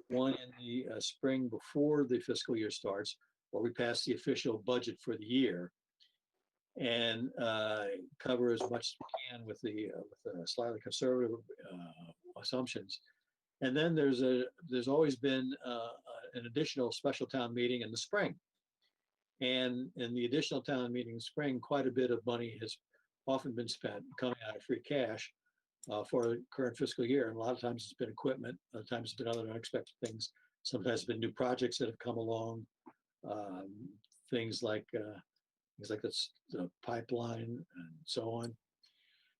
the spring before the fiscal year starts, where we pass the official budget for the year and cover as much as we can with the slightly conservative assumptions. And then there's always been an additional special town meeting in the spring. And in the additional town meeting in spring, quite a bit of money has often been spent coming out of free cash for the current fiscal year. And a lot of times it's been equipment, other times it's been other unexpected things. Sometimes it's been new projects that have come along, things like the pipeline and so on.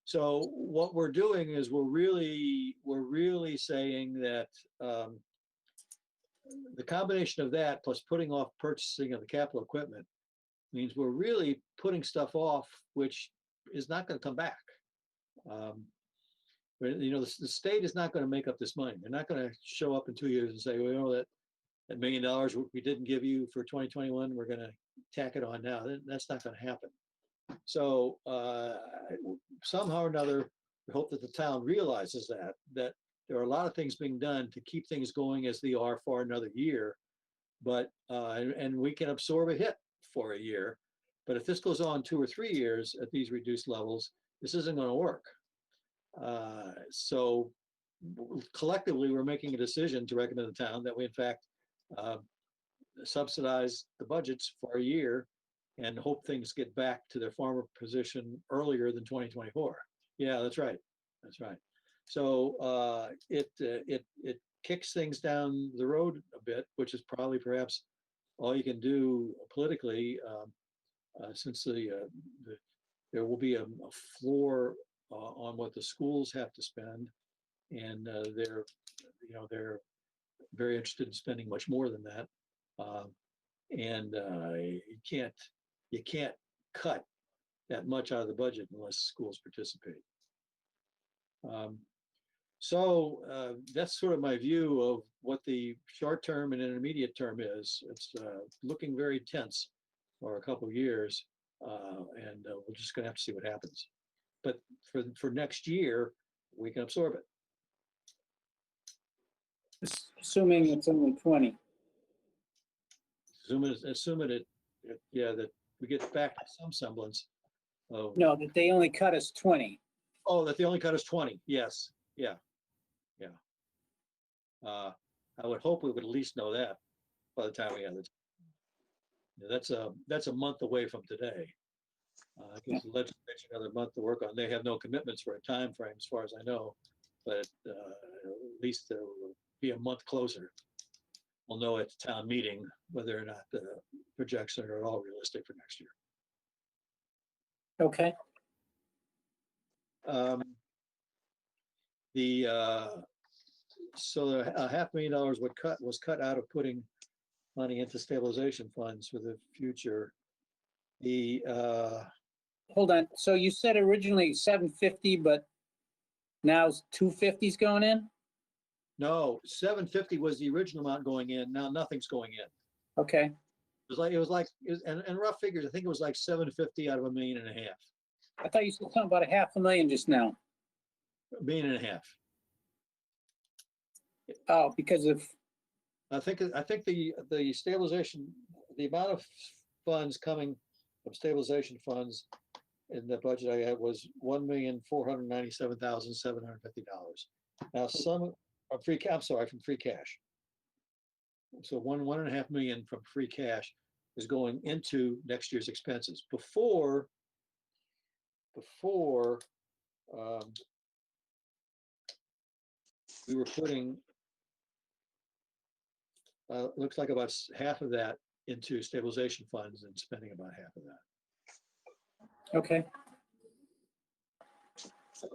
So what we're doing is we're really saying that the combination of that plus putting off purchasing of the capital equipment means we're really putting stuff off, which is not going to come back. The state is not going to make up this money. They're not going to show up in 2 years and say, well, that $1 million we didn't give you for 2021, we're going to tack it on now. That's not going to happen. So somehow or another, we hope that the town realizes that there are a lot of things being done to keep things going as they are for another year, but and we can absorb a hit for a year. But if this goes on 2 or 3 years at these reduced levels, this isn't going to work. So collectively, we're making a decision to recommend the town that we, in fact, subsidize the budgets for a year and hope things get back to their former position earlier than 2024. Yeah, that's right. That's right. So it kicks things down the road a bit, which is probably perhaps all you can do politically, since there will be a floor on what the schools have to spend, and they're very interested in spending much more than that, and you can't cut that much out of the budget unless schools participate. So that's sort of my view of what the short term and intermediate term is. It's looking very tense for a couple of years, and we're just going to have to see what happens. But for next year, we can absorb it. Assuming it's only 20. Assuming that we get back to some semblance of. No, that they only cut us 20. Oh, that they only cut us 20. Yes. Yeah. I would hope we would at least know that by the time we have it. That's a month away from today. Gives the legislature another month to work on. They have no commitments for a time frame, as far as I know, but at least it will be a month closer. We'll know at the town meeting whether or not the projections are at all realistic for next year. Okay. So $500,000 was cut out of putting money into stabilization funds for the future. Hold on. So you said originally 750, but now 250's going in? No, 750 was the original amount going in. Now nothing's going in. Okay. And rough figures, I think it was like 750 out of $1.5 million. I thought you said something about $500,000 just now. $1.5 million. Oh, because of. I think the stabilization, the amount of funds coming from stabilization funds in the budget I had was $1,497,750. Now some from free cash. So one and a half million from free cash is going into next year's expenses. Before we were putting looks like about half of that into stabilization funds and spending about half of that. Okay. I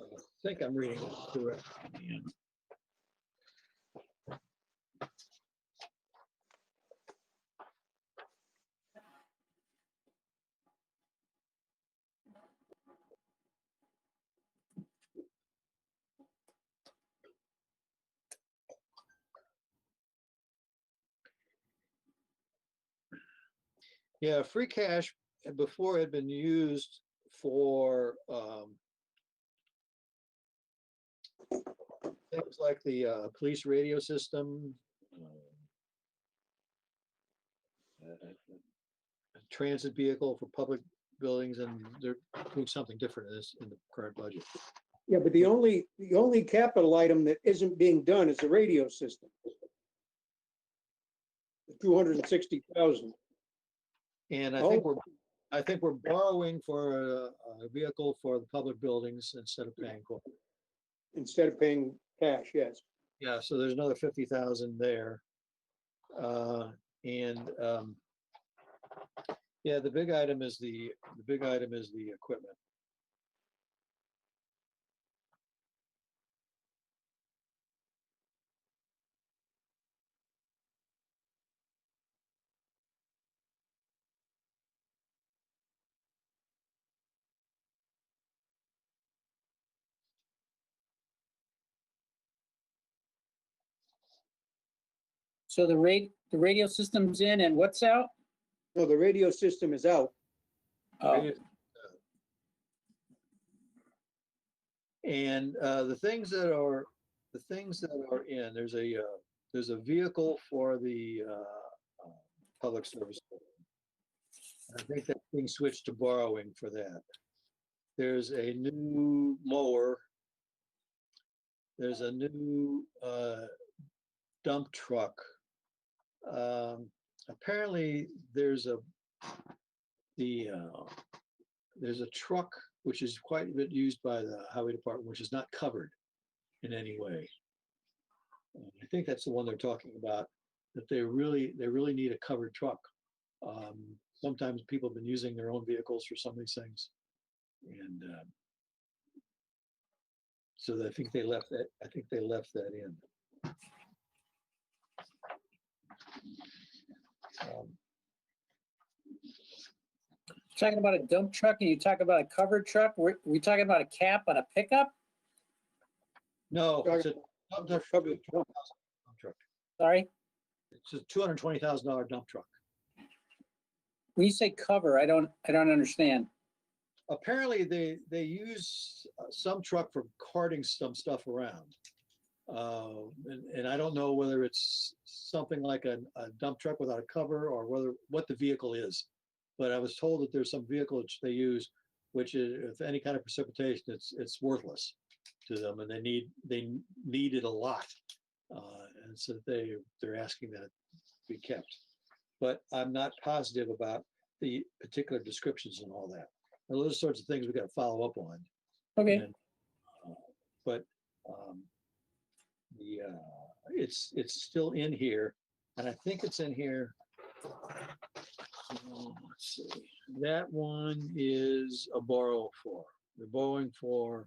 think I'm reading it correctly. Yeah, free cash before had been used for things like the police radio system, a transit vehicle for public buildings, and they're doing something different in the current budget. Yeah, but the only capital item that isn't being done is the radio system. The 260,000. And I think we're borrowing for a vehicle for the public buildings instead of paying for it. Instead of paying cash, yes. Yeah, so there's another 50,000 there. Yeah, the big item is the equipment. So the radio system's in and what's out? No, the radio system is out. Oh, And the things that are in, there's a vehicle for the public service. I think that's being switched to borrowing for that. There's a new mower. There's a new dump truck. Apparently there's a truck which is quite a bit used by the highway department, which is not covered in any way. I think that's the one they're talking about. that they really need a covered truck. Sometimes people have been using their own vehicles for some of these things. And so I think they left that in. Talking about a dump truck and you talk about a covered truck, we talking about a cap on a pickup? No, it's a Covered truck. dump truck. Sorry, It's a $220,000 dump truck. when you say cover, I don't understand. Apparently, they use some truck for carting some stuff around. And I don't know whether it's something like a dump truck without a cover or what the vehicle is. But I was told that there's some vehicle which they use, which is, if any kind of precipitation, it's worthless to them, and they need it a lot. And so they're asking that it be kept. But I'm not positive about the particular descriptions and all that. And those sorts of things we got to follow up on. Okay, And, but it's still in here, and I think it's in here. Let's see. That one is a borrow for. We're borrowing for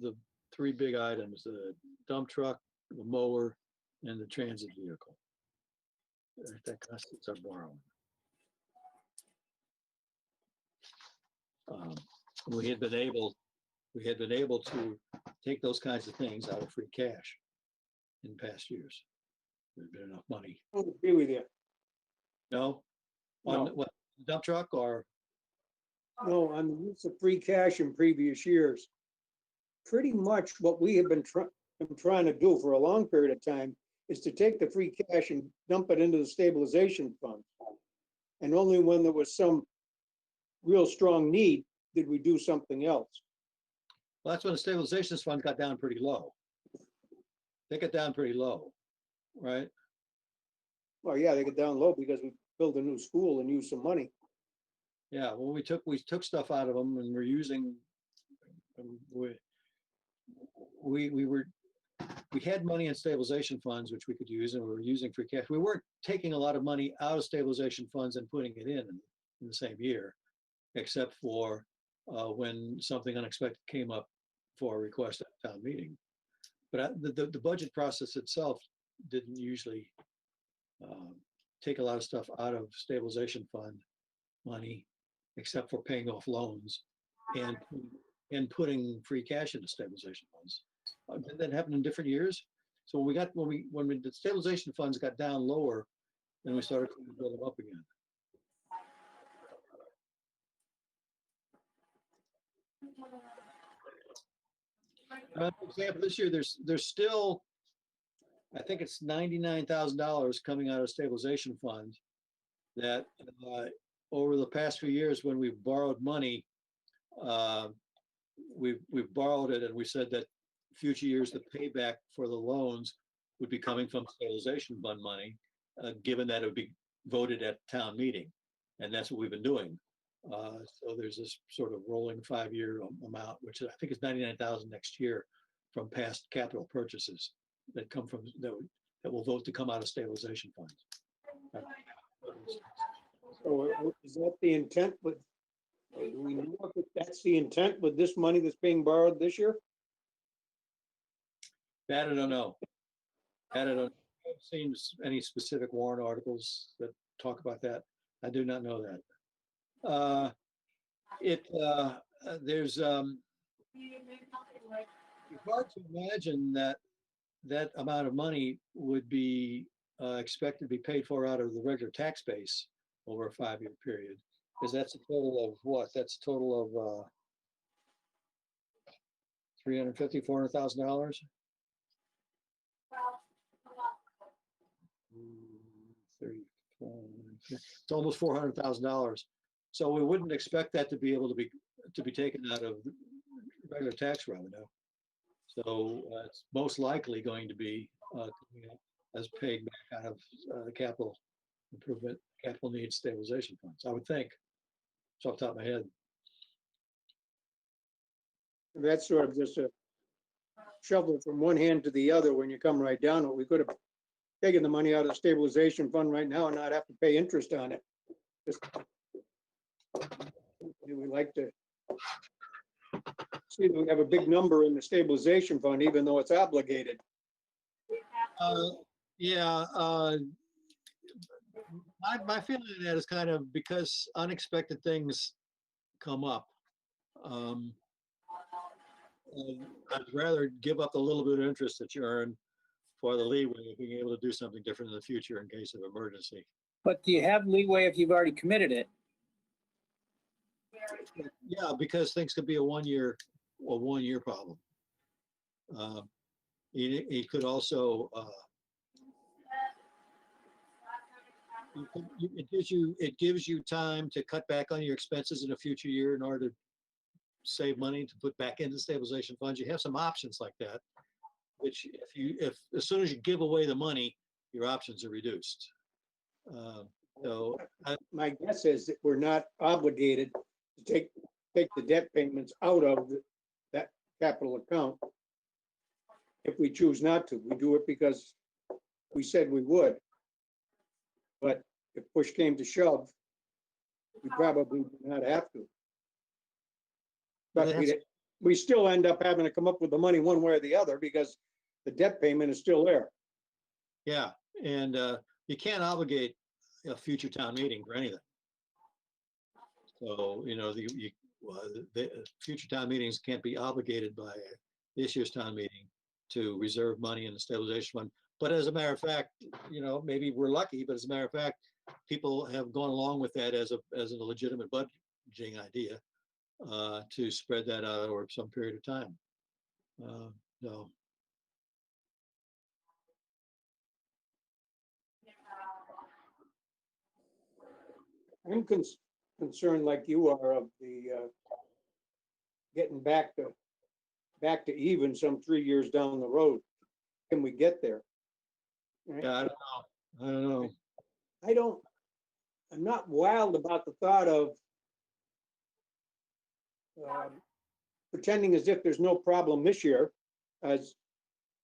the three big items: the dump truck, the mower, and the transit vehicle. That constitutes our borrowing. We had been able to take those kinds of things out of free cash in past years. There's been enough money. I agree with you. No? No. On what, dump truck or? No, on the use of free cash in previous years. Pretty much what we have been trying to do for a long period of time is to take the free cash and dump it into the stabilization fund. And only when there was some real strong need did we do something else. Well, that's when the stabilization fund got down pretty low. They got down pretty low, right? Well, yeah, they get down low because we built a new school and used some money. Yeah, well, we took stuff out of them and we're using, we had money in stabilization funds, which we could use, and we were using free cash. We weren't taking a lot of money out of stabilization funds and putting it in the same year, except for when something unexpected came up for a request at town meeting. But the budget process itself didn't usually take a lot of stuff out of stabilization fund money, except for paying off loans and putting free cash into stabilization funds. That happened in different years. So when the stabilization funds got down lower, then we started to build them up again. For example, this year there's still, I think it's $99,000 coming out of stabilization fund that over the past few years when we've borrowed money, we've borrowed it, and we said that future years the payback for the loans would be coming from stabilization fund money, given that it would be voted at town meeting, and that's what we've been doing. So there's this sort of rolling 5-year amount, which I think is 99,000 next year, from past capital purchases that come from that will vote to come out of stabilization funds. So is that the intent with, do we know if that's the intent with this money that's being borrowed this year? That I don't know. I haven't seen any specific warrant articles that talk about that. I do not know that. There's it's hard to imagine that amount of money would be expected to be paid for out of the regular tax base over a 5-year period, because that's a total of what? That's a total of $350,000, $400,000. It's almost $400,000. So we wouldn't expect that to be able to be taken out of regular tax revenue. So it's most likely going to be as paid back out of the capital improvement, capital needs stabilization funds, I would think. It's off the top of my head. That's sort of just a shovel from one hand to the other when you come right down to it. We could have taking the money out of the stabilization fund right now and not have to pay interest on it. Just- We like to see that we have a big number in the stabilization fund, even though it's obligated. Yeah, my feeling of that is kind of because unexpected things come up. Um, I'd rather give up a little bit of interest that you earn for the leeway of being able to do something different in the future in case of emergency. But do you have leeway if you've already committed it? Yeah, because things could be a one-year problem. It could also, it gives you time to cut back on your expenses in a future year in order to save money to put back into stabilization funds. You have some options like that, which if as soon as you give away the money, your options are reduced. So My guess is that we're not obligated to take the debt payments out of that capital account. If we choose not to, we do it because we said we would. But if push came to shove, we probably would not have to. But we still end up having to come up with the money one way or the other because the debt payment is still there. yeah, and you can't obligate a future town meeting for anything. So, the future town meetings can't be obligated by this year's town meeting to reserve money in the stabilization fund. But as a matter of fact, maybe we're lucky, but as a matter of fact, people have gone along with that as a legitimate budgeting idea to spread that out over some period of time. So. I'm concerned like you are of the getting back to even some 3 years down the road. Can we get there? Right? Yeah, I don't know. I'm not wild about the thought of pretending as if there's no problem this year, as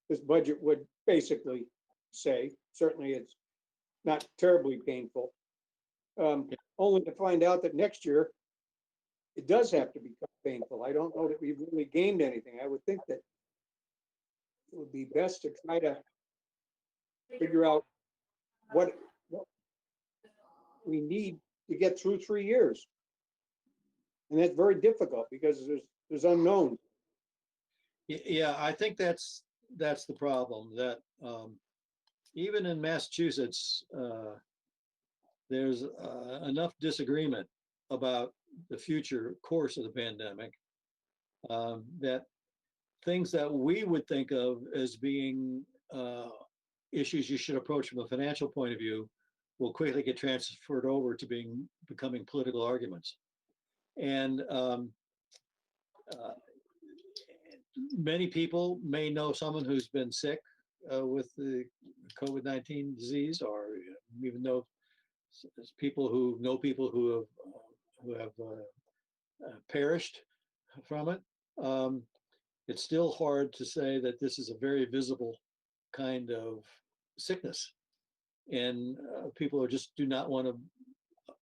this budget would basically say. Certainly it's not terribly painful. Only to find out that next year it does have to become painful. I don't know that we've really gained anything. I would think that it would be best to try to figure out what we need to get through 3 years. And that's very difficult because there's unknowns. Yeah, I think that's the problem, that even in Massachusetts, there's enough disagreement about the future course of the pandemic that things that we would think of as being issues you should approach from a financial point of view will quickly get transferred over to becoming political arguments. And many people may know someone who's been sick with the COVID-19 disease, or even know people who know people who have perished from it. It's still hard to say that this is a very visible kind of sickness, and people just do not want to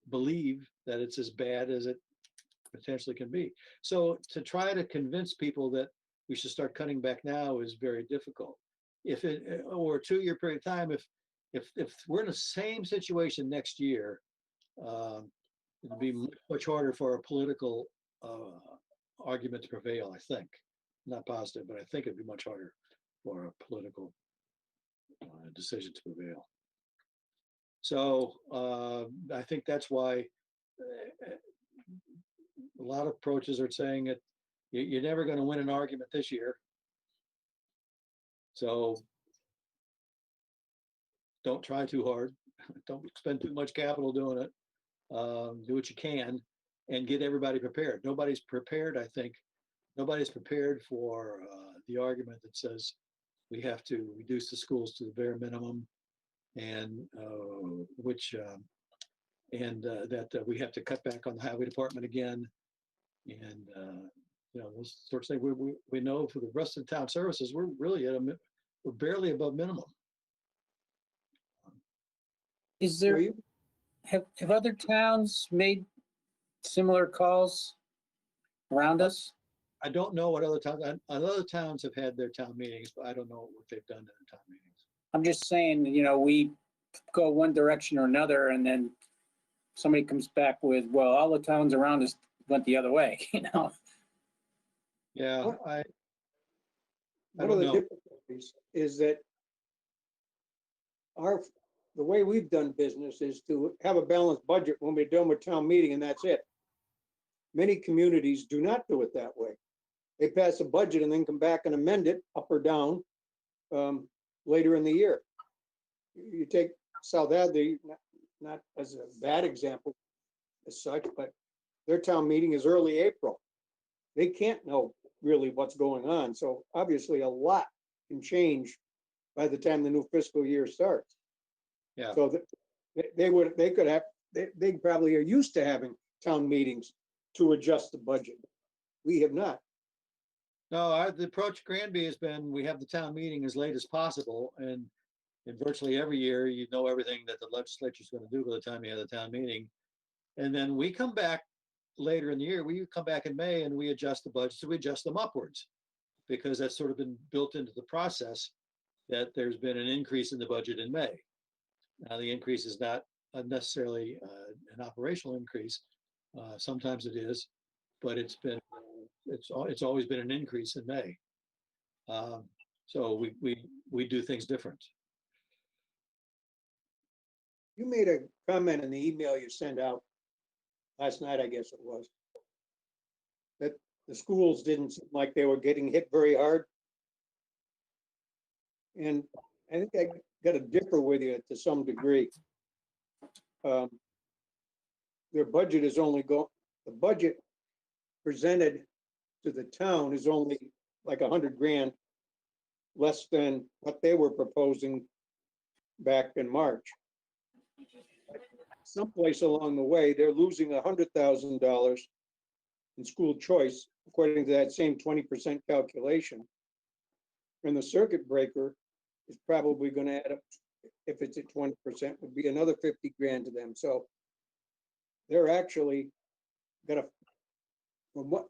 believe that it's as bad as it potentially can be. So to try to convince people that we should start cutting back now is very difficult. If it over a 2-year period of time, if we're in the same situation next year, it'd be much harder for a political argument to prevail, I think. Not positive, but I think it'd be much harder for a political decision to prevail. So I think that's why a lot of approaches are saying that you're never going to win an argument this year. So don't try too hard. Don't spend too much capital doing it. Do what you can and get everybody prepared. Nobody's prepared, I think. Nobody's prepared for the argument that says we have to reduce the schools to the bare minimum, and that we have to cut back on the highway department again, and those sorts of things. We know for the rest of the town services, we're really we're barely above minimum. Is Were there, you? have other towns made similar calls around us? I don't know what other towns have had their town meetings, but I don't know what they've done in their town meetings. I'm just saying, we go one direction or another, and then somebody comes back with, well, all the towns around us went the other way, Yeah, What- I One of don't the know. difficulties is that the way we've done business is to have a balanced budget when we're done with town meeting and that's it. Many communities do not do it that way. They pass a budget and then come back and amend it up or down later in the year. You take South Hadley, not as a bad example as such, but their town meeting is early April. They can't know really what's going on. So obviously a lot can change by the time the new fiscal year starts. Yeah. So they probably are used to having town meetings to adjust the budget. We have not. No, the approach Granby has been, we have the town meeting as late as possible, and in virtually every year, you know everything that the legislature is going to do by the time you have the town meeting. And then we come back later in the year, we come back in May and we adjust the budgets, so we adjust them upwards, because that's sort of been built into the process that there's been an increase in the budget in May. Now, the increase is not necessarily an operational increase. Sometimes it is, but it's always been an increase in May. So we do things different. You made a comment in the email you sent out last night, I guess it was, that the schools didn't seem like they were getting hit very hard. And I think I got to differ with you to some degree. Their budget is the budget presented to the town is only like 100 grand less than what they were proposing back in March. Someplace along the way, they're losing $100,000 in school choice, according to that same 20% calculation. And the circuit breaker is probably going to add up, if it's at 20%, would be another 50 grand to them. So they're actually gonna, from what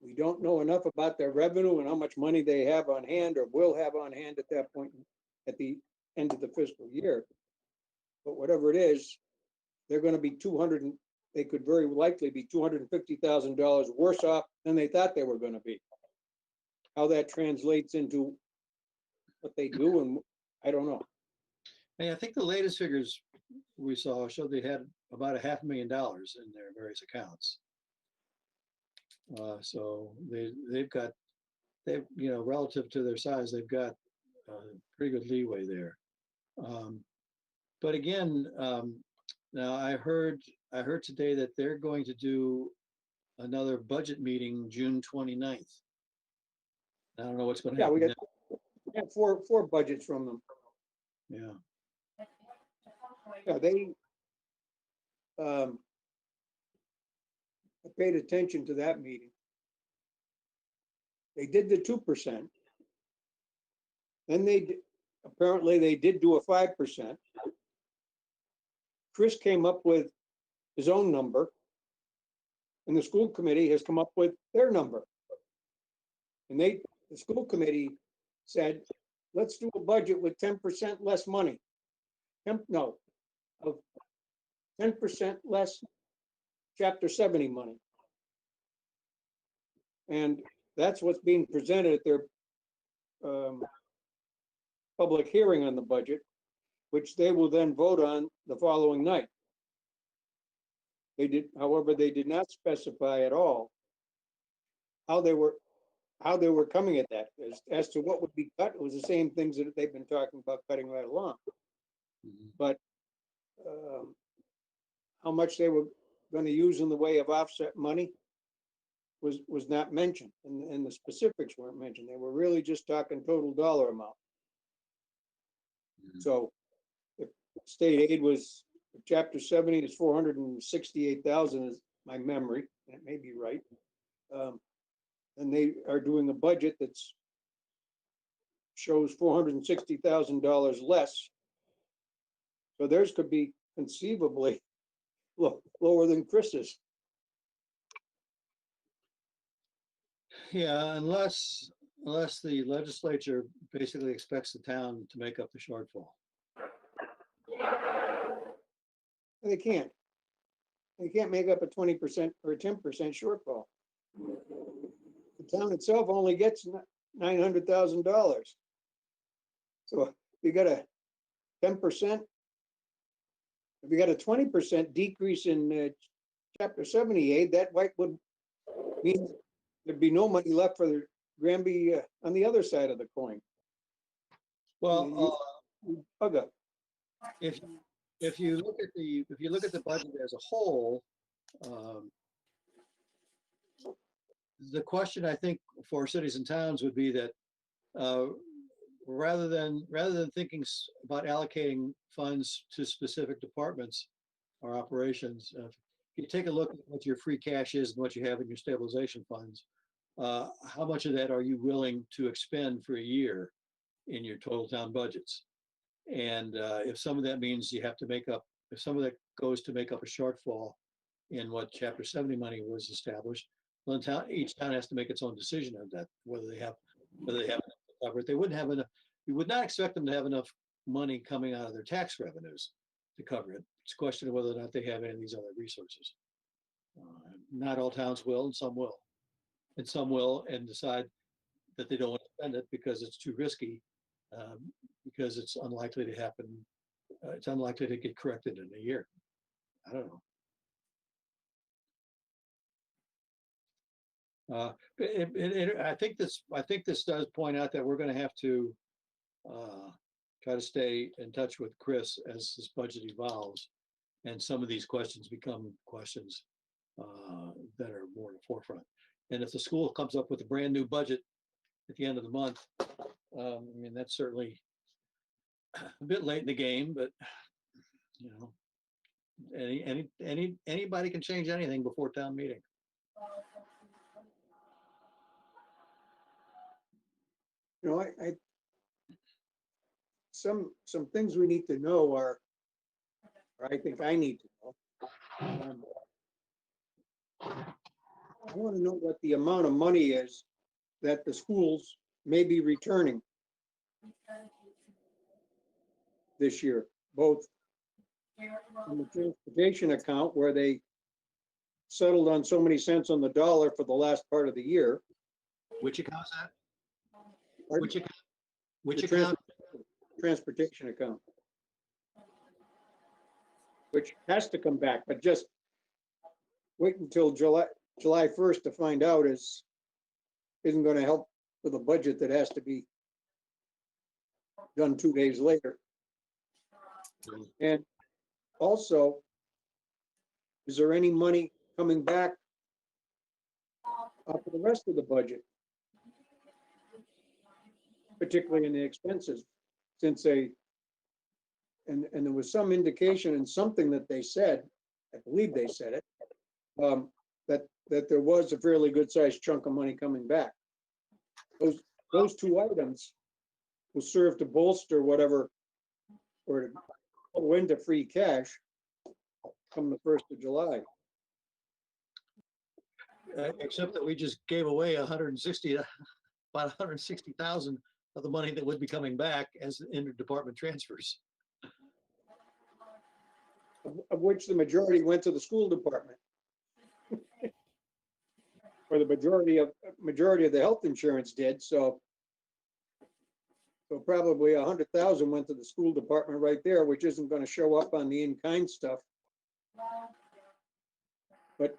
we don't know enough about their revenue and how much money they have on hand or will have on hand at that point at the end of the fiscal year. But whatever it is, they're going to be they could very likely be $250,000 worse off than they thought they were going to be. How that translates into what they do, and I don't know. And I think the latest figures we saw showed they had about $500,000 in their various accounts. So they've relative to their size, they've got pretty good leeway there. But again, now I heard today that they're going to do another budget meeting June 29th. I don't know what's going to happen. We got four budgets from them. Yeah. Yeah, they I paid attention to that meeting. They did the 2%. Then apparently they did do a 5%. Chris came up with his own number, and the school committee has come up with their number. And the school committee said, let's do a budget with 10% less money. Of 10% less Chapter 70 money. And that's what's being presented at their public hearing on the budget, which they will then vote on the following night. However, they did not specify at all how they were coming at that. As to what would be cut, it was the same things that they've been talking about cutting right along. But how much they were going to use in the way of offset money was not mentioned, and the specifics weren't mentioned. They were really just talking total dollar amount. So if state aid was, Chapter 70 is 468,000 is my memory, that may be right. And they are doing a budget that's shows $460,000 less So theirs could be conceivably lower than Chris's. Yeah, unless the legislature basically expects the town to make up the shortfall. They can't. They can't make up a 20% or a 10% shortfall. The town itself only gets $900,000. So if you got a 10%, if you got a 20% decrease in chapter 78, that would mean there'd be no money left for the Granby on the other side of the coin. Well, Bugger. if you look at the budget as a whole, the question I think for cities and towns would be that rather than thinking about allocating funds to specific departments or operations, if you take a look at what your free cash is and what you have in your stabilization funds, how much of that are you willing to expend for a year in your total town budgets? And if some of that means you have to make up, if some of that goes to make up a shortfall in what Chapter 70 money was established, well, each town has to make its own decision on that, whether they have enough to cover it. They wouldn't have enough. You would not expect them to have enough money coming out of their tax revenues to cover it. It's a question of whether or not they have any of these other resources. Not all towns will, and some will. And some will and decide that they don't want to spend it because it's too risky, because it's unlikely to happen. It's unlikely to get corrected in a year. I don't know. I think this does point out that we're going to have to try to stay in touch with Chris as this budget evolves, and some of these questions become questions that are more in the forefront. And if the school comes up with a brand new budget at the end of the month, I mean, that's certainly a bit late in the game, but you know, anybody can change anything before town meeting. You know, some things we need to know are, or I think I need to know. I want to know what the amount of money is that the schools may be returning this year, both in the transportation account where they settled on so many cents on the dollar for the last part of the year. Which account's that? Pardon? Which account? Which The account? Transportation account. Which has to come back, but just wait until July 1st to find out isn't going to help with a budget that has to be done 2 days later. And also, is there any money coming back for the rest of the budget? Particularly in the expenses, since and there was some indication in something that they said, I believe they said it, that there was a fairly good sized chunk of money coming back. Those two items will serve to bolster whatever, or to go into free cash come the 1st of July. Except that we just gave away about 160,000 of the money that would be coming back as interdepartment transfers. Of which the majority went to the school department. Or the majority of the health insurance did, so probably 100,000 went to the school department right there, which isn't going to show up on the in-kind stuff. But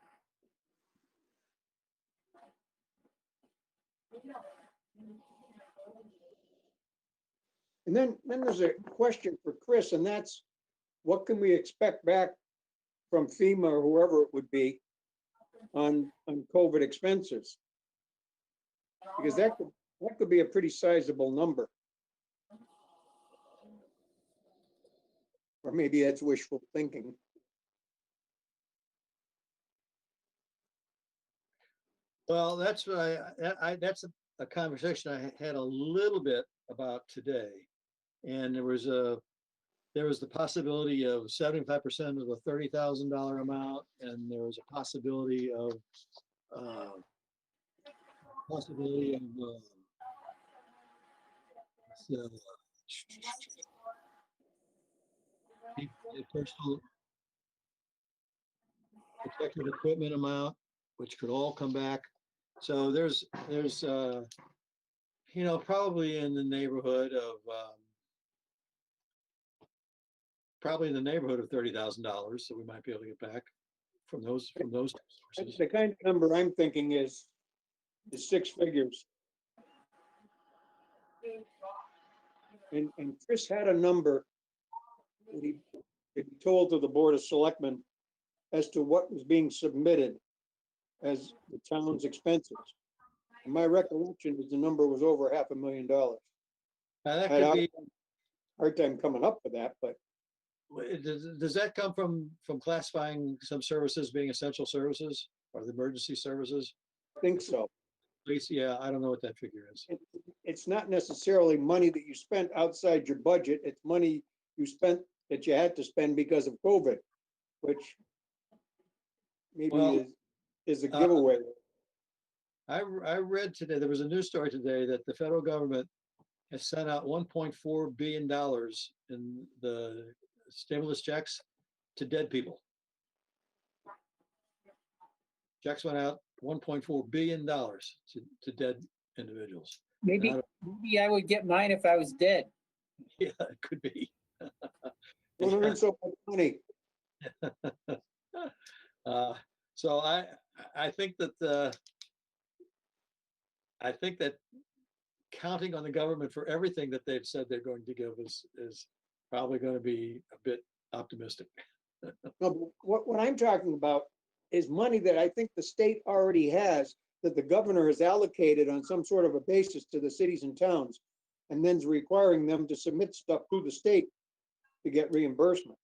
and then there's a question for Chris, and that's what can we expect back from FEMA or whoever it would be on COVID expenses? Because that could be a pretty sizable number. Or maybe that's wishful thinking. Well, that's that's a conversation I had a little bit about today, and there was a there was the possibility of 75% of the $30,000 amount, and there was a possibility of uh, possibility of uh, the personal protective equipment amount, which could all come back. So there's you know, probably in the neighborhood of probably in the neighborhood of $30,000 that we might be able to get back from those sources. The kind of number I'm thinking is six figures. And Chris had a number that he told to the Board of Selectmen as to what was being submitted as the town's expenses. And my recollection is the number was over $500,000. Now, that I had could a be, hard time coming up with that, but does that come from classifying some services being essential services or the emergency services? I think so. Please, yeah, I don't know what that figure is. It's not necessarily money that you spent outside your budget. It's money you spent that you had to spend because of COVID, which maybe Well, is a giveaway. I read today, there was a news story today that the federal government has sent out $1.4 billion in the stimulus checks to dead people. Checks went out $1.4 billion to dead individuals. Maybe I would get mine if I was dead. Yeah, it could be. Don't earn so much money. So I think that counting on the government for everything that they've said they're going to give is probably going to be a bit optimistic. No, but what I'm talking about is money that I think the state already has, that the governor has allocated on some sort of a basis to the cities and towns, and then's requiring them to submit stuff to the state to get reimbursement.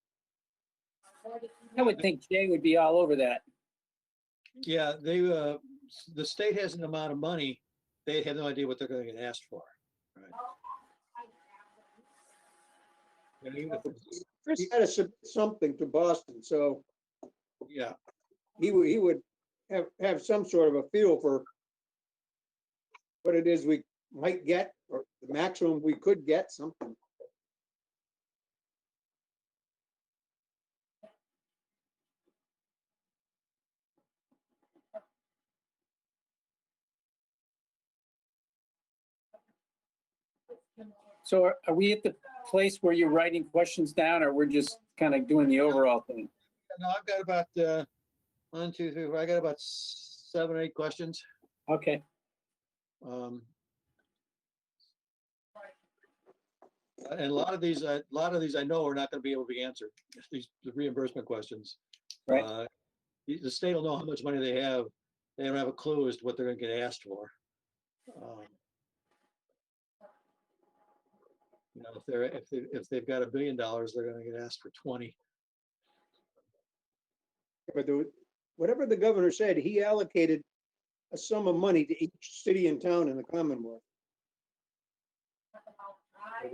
I would think Jay would be all over that. Yeah, the state has an amount of money. They have no idea what they're going to get asked for. Right. And even if it's- Chris had to submit something to Boston, so yeah, he would have some sort of a feel for what it is we might get, or the maximum we could get, something. So are we at the place where you're writing questions down, or we're just kind of doing the overall thing? no, I've got about 1, 2, 3, 4. I got about 7 or 8 questions. Okay. And a lot of these I know are not going to be able to be answered. These the reimbursement questions. Right. The state will know how much money they have. They don't have a clue as to what they're going to get asked for. You know, if they've got $1 billion, they're going to get asked for 20. But whatever the governor said, he allocated a sum of money to each city and town in the Commonwealth. I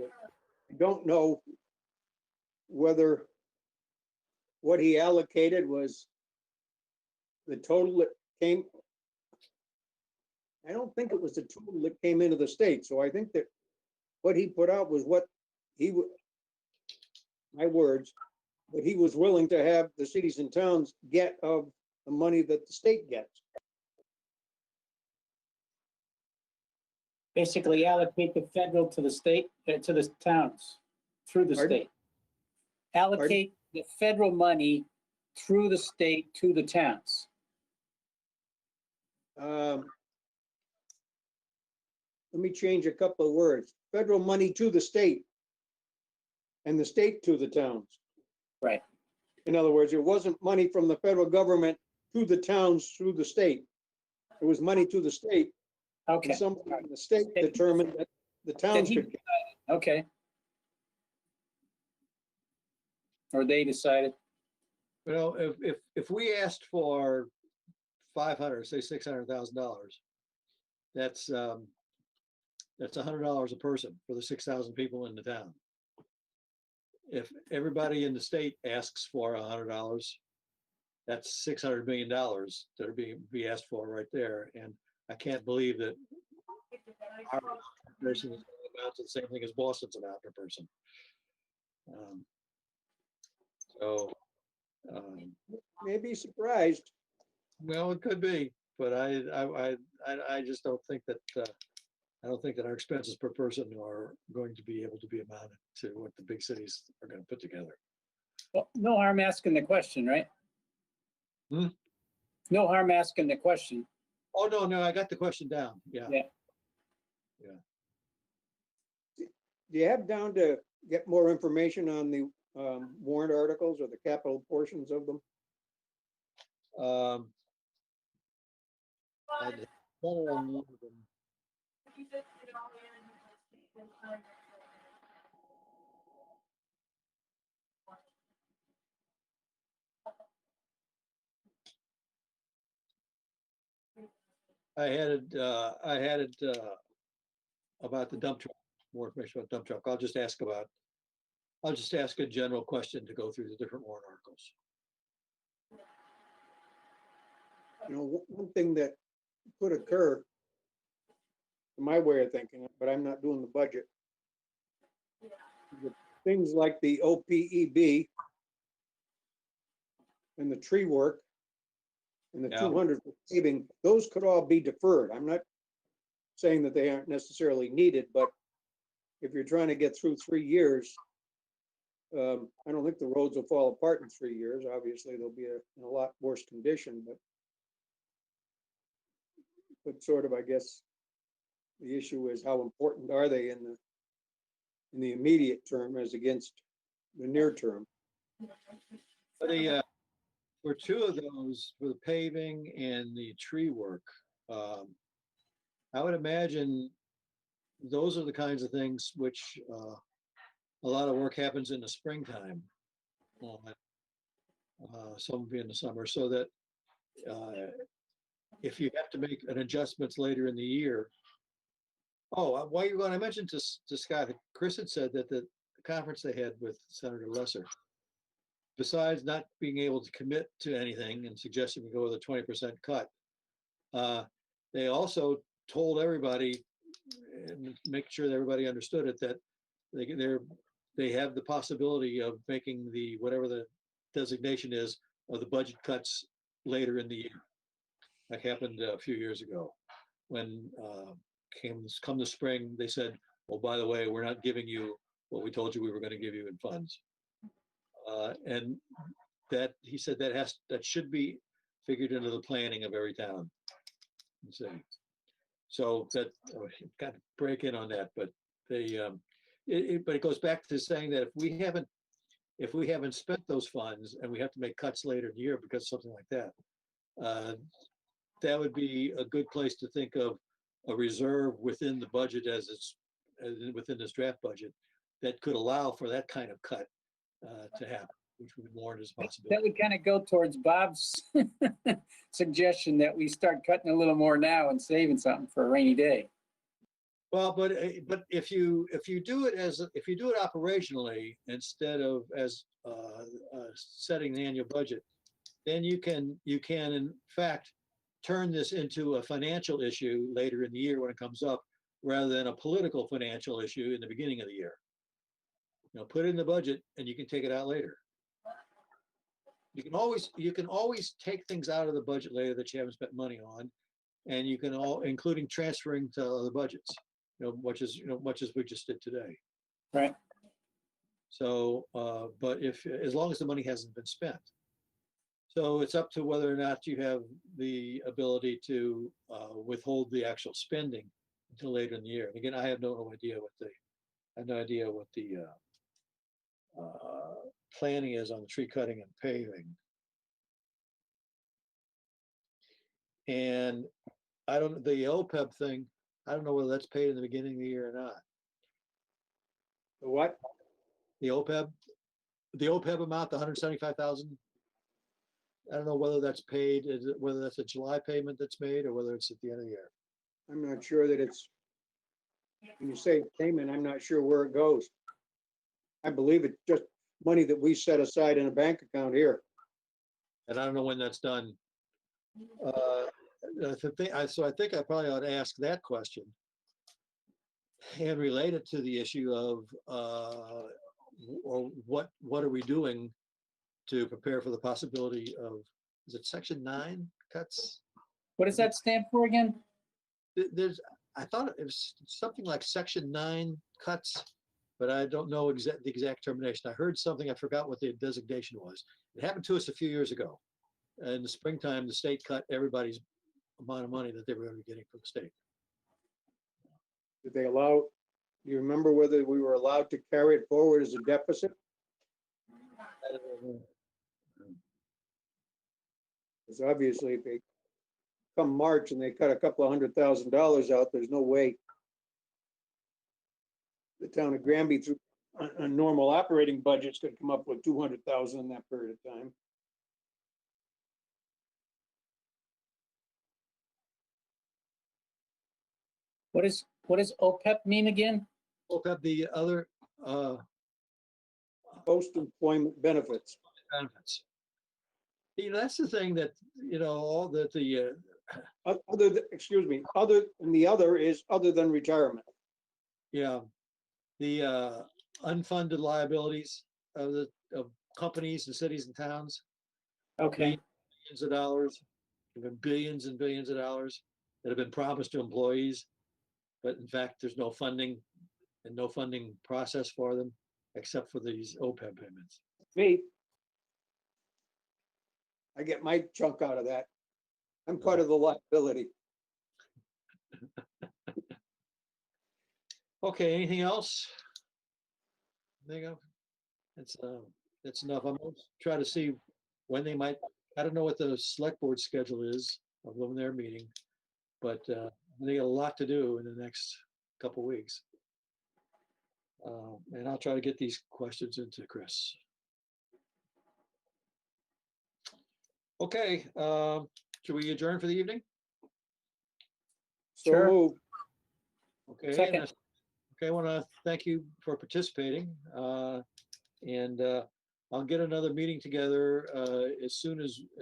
don't know whether what he allocated was the total that came. I don't think it was the total that came into the state. So I think that what he put out was what he would, my words, what he was willing to have the cities and towns get of the money that the state gets. Basically allocate the federal to the state, to the towns, through the Pardon? state. Allocate the federal money through the state to the towns. Let me change a couple of words. Federal money to the state and the state to the towns. Right. In other words, it wasn't money from the federal government to the towns through the state. It was money to the state. Okay. And somebody in the state determined that the towns he could get. Okay. Or they decided. You know, if we asked for 500, say $600,000, that's $100 a person for the 6,000 people in the town. if everybody in the state asks for $100, that's $600 million that are be asked for right there. And I can't believe that our person is about to the same thing as Boston's amount per person. So, May be surprised. well, it could be, but I just don't think that, I don't think that our expenses per person are going to be able to be amounted to what the big cities are going to put together. Well, no harm asking the question, right? Hmm? No harm asking the question. Oh, no, I got the question down. Yeah. Yeah. Do you have down to get more information on the warrant articles or the capital portions of them? I'd better on one of them. I had it about the dump truck, more information about dump truck. I'll just ask a general question to go through the different warrant articles. You know, one thing that could occur, in my way of thinking, but I'm not doing the budget. Things like the OPEB and the tree work and the Yeah. 200 for paving, those could all be deferred. I'm not saying that they aren't necessarily needed, but if you're trying to get through 3 years, I don't think the roads will fall apart in 3 years. Obviously, they'll be in a lot worse condition, but sort of, I guess, the issue is how important are they in the immediate term as against the near term? For the for two of those, for the paving and the tree work, I would imagine those are the kinds of things which a lot of work happens in the springtime. Some will be in the summer, so that if you have to make an adjustments later in the year. Oh, while you're going, I mentioned to Scott, Chris had said that the conference they had with Senator Lesser, besides not being able to commit to anything and suggesting we go with a 20% cut, they also told everybody, and make sure that everybody understood it, that they have the possibility of making the, whatever the designation is, of the budget cuts later in the year. That happened a few years ago when come the spring, they said, well, by the way, we're not giving you what we told you we were going to give you in funds. And that, he said, that should be figured into the planning of every town. So that, got to break in on that, but but it goes back to saying that if we haven't spent those funds and we have to make cuts later in the year because of something like that, that would be a good place to think of a reserve within the budget within this draft budget that could allow for that kind of cut to happen, which would be warranted as a possibility. That would kind of go towards Bob's suggestion that we start cutting a little more now and saving something for a rainy day. Well, but if you do it operationally instead of as setting the annual budget, then you can in fact turn this into a financial issue later in the year when it comes up, rather than a political financial issue in the beginning of the year. You know, put it in the budget and you can take it out later. You can always take things out of the budget later that you haven't spent money on, and you can including transferring to other budgets. Much as we just did today. Right. So, but as long as the money hasn't been spent. So it's up to whether or not you have the ability to withhold the actual spending until later in the year. And again, I have no idea what the planning is on the tree cutting and paving. And the OPEB thing, I don't know whether that's paid in the beginning of the year or not. The what? The OPEB amount, the 175,000. I don't know whether that's paid, whether that's a July payment that's made or whether it's at the end of the year. I'm not sure that it's, when you say payment, I'm not sure where it goes. I believe it just money that we set aside in a bank account here. And I don't know when that's done. So I think I probably ought to ask that question. And relate it to the issue of, or what are we doing to prepare for the possibility of, is it Section 9 cuts? What does that stand for again? There's, I thought it was something like Section 9 cuts, but I don't know the exact termination. I heard something, I forgot what the designation was. It happened to us a few years ago. In the springtime, the state cut everybody's amount of money that they were going to be getting from the state. Did they allow, do you remember whether we were allowed to carry it forward as a deficit? Because obviously if they come March and they cut a couple of $100,000 out, there's no way the town of Granby through a normal operating budget's gonna come up with 200,000 in that period of time. What does OPEP mean again? Look up the other Post-employment benefits. benefits. That's the thing that, all that the, Excuse me, other, and the other is other than retirement. yeah, the unfunded liabilities of companies and cities and towns, Okay, billions of dollars, even billions and billions of dollars that have been promised to employees, but in fact, there's no funding and no funding process for them except for these OPEB payments. Me, I get my chunk out of that. I'm part of the liability. Okay, anything else? There you go. That's enough. I'm gonna try to see when they might, I don't know what the select board schedule is of when they're meeting, but they got a lot to do in the next couple weeks. And I'll try to get these questions into Chris. Okay, should we adjourn for the evening? So Sure. moved. Okay. Second. Okay, I want to thank you for participating. And I'll get another meeting together as soon as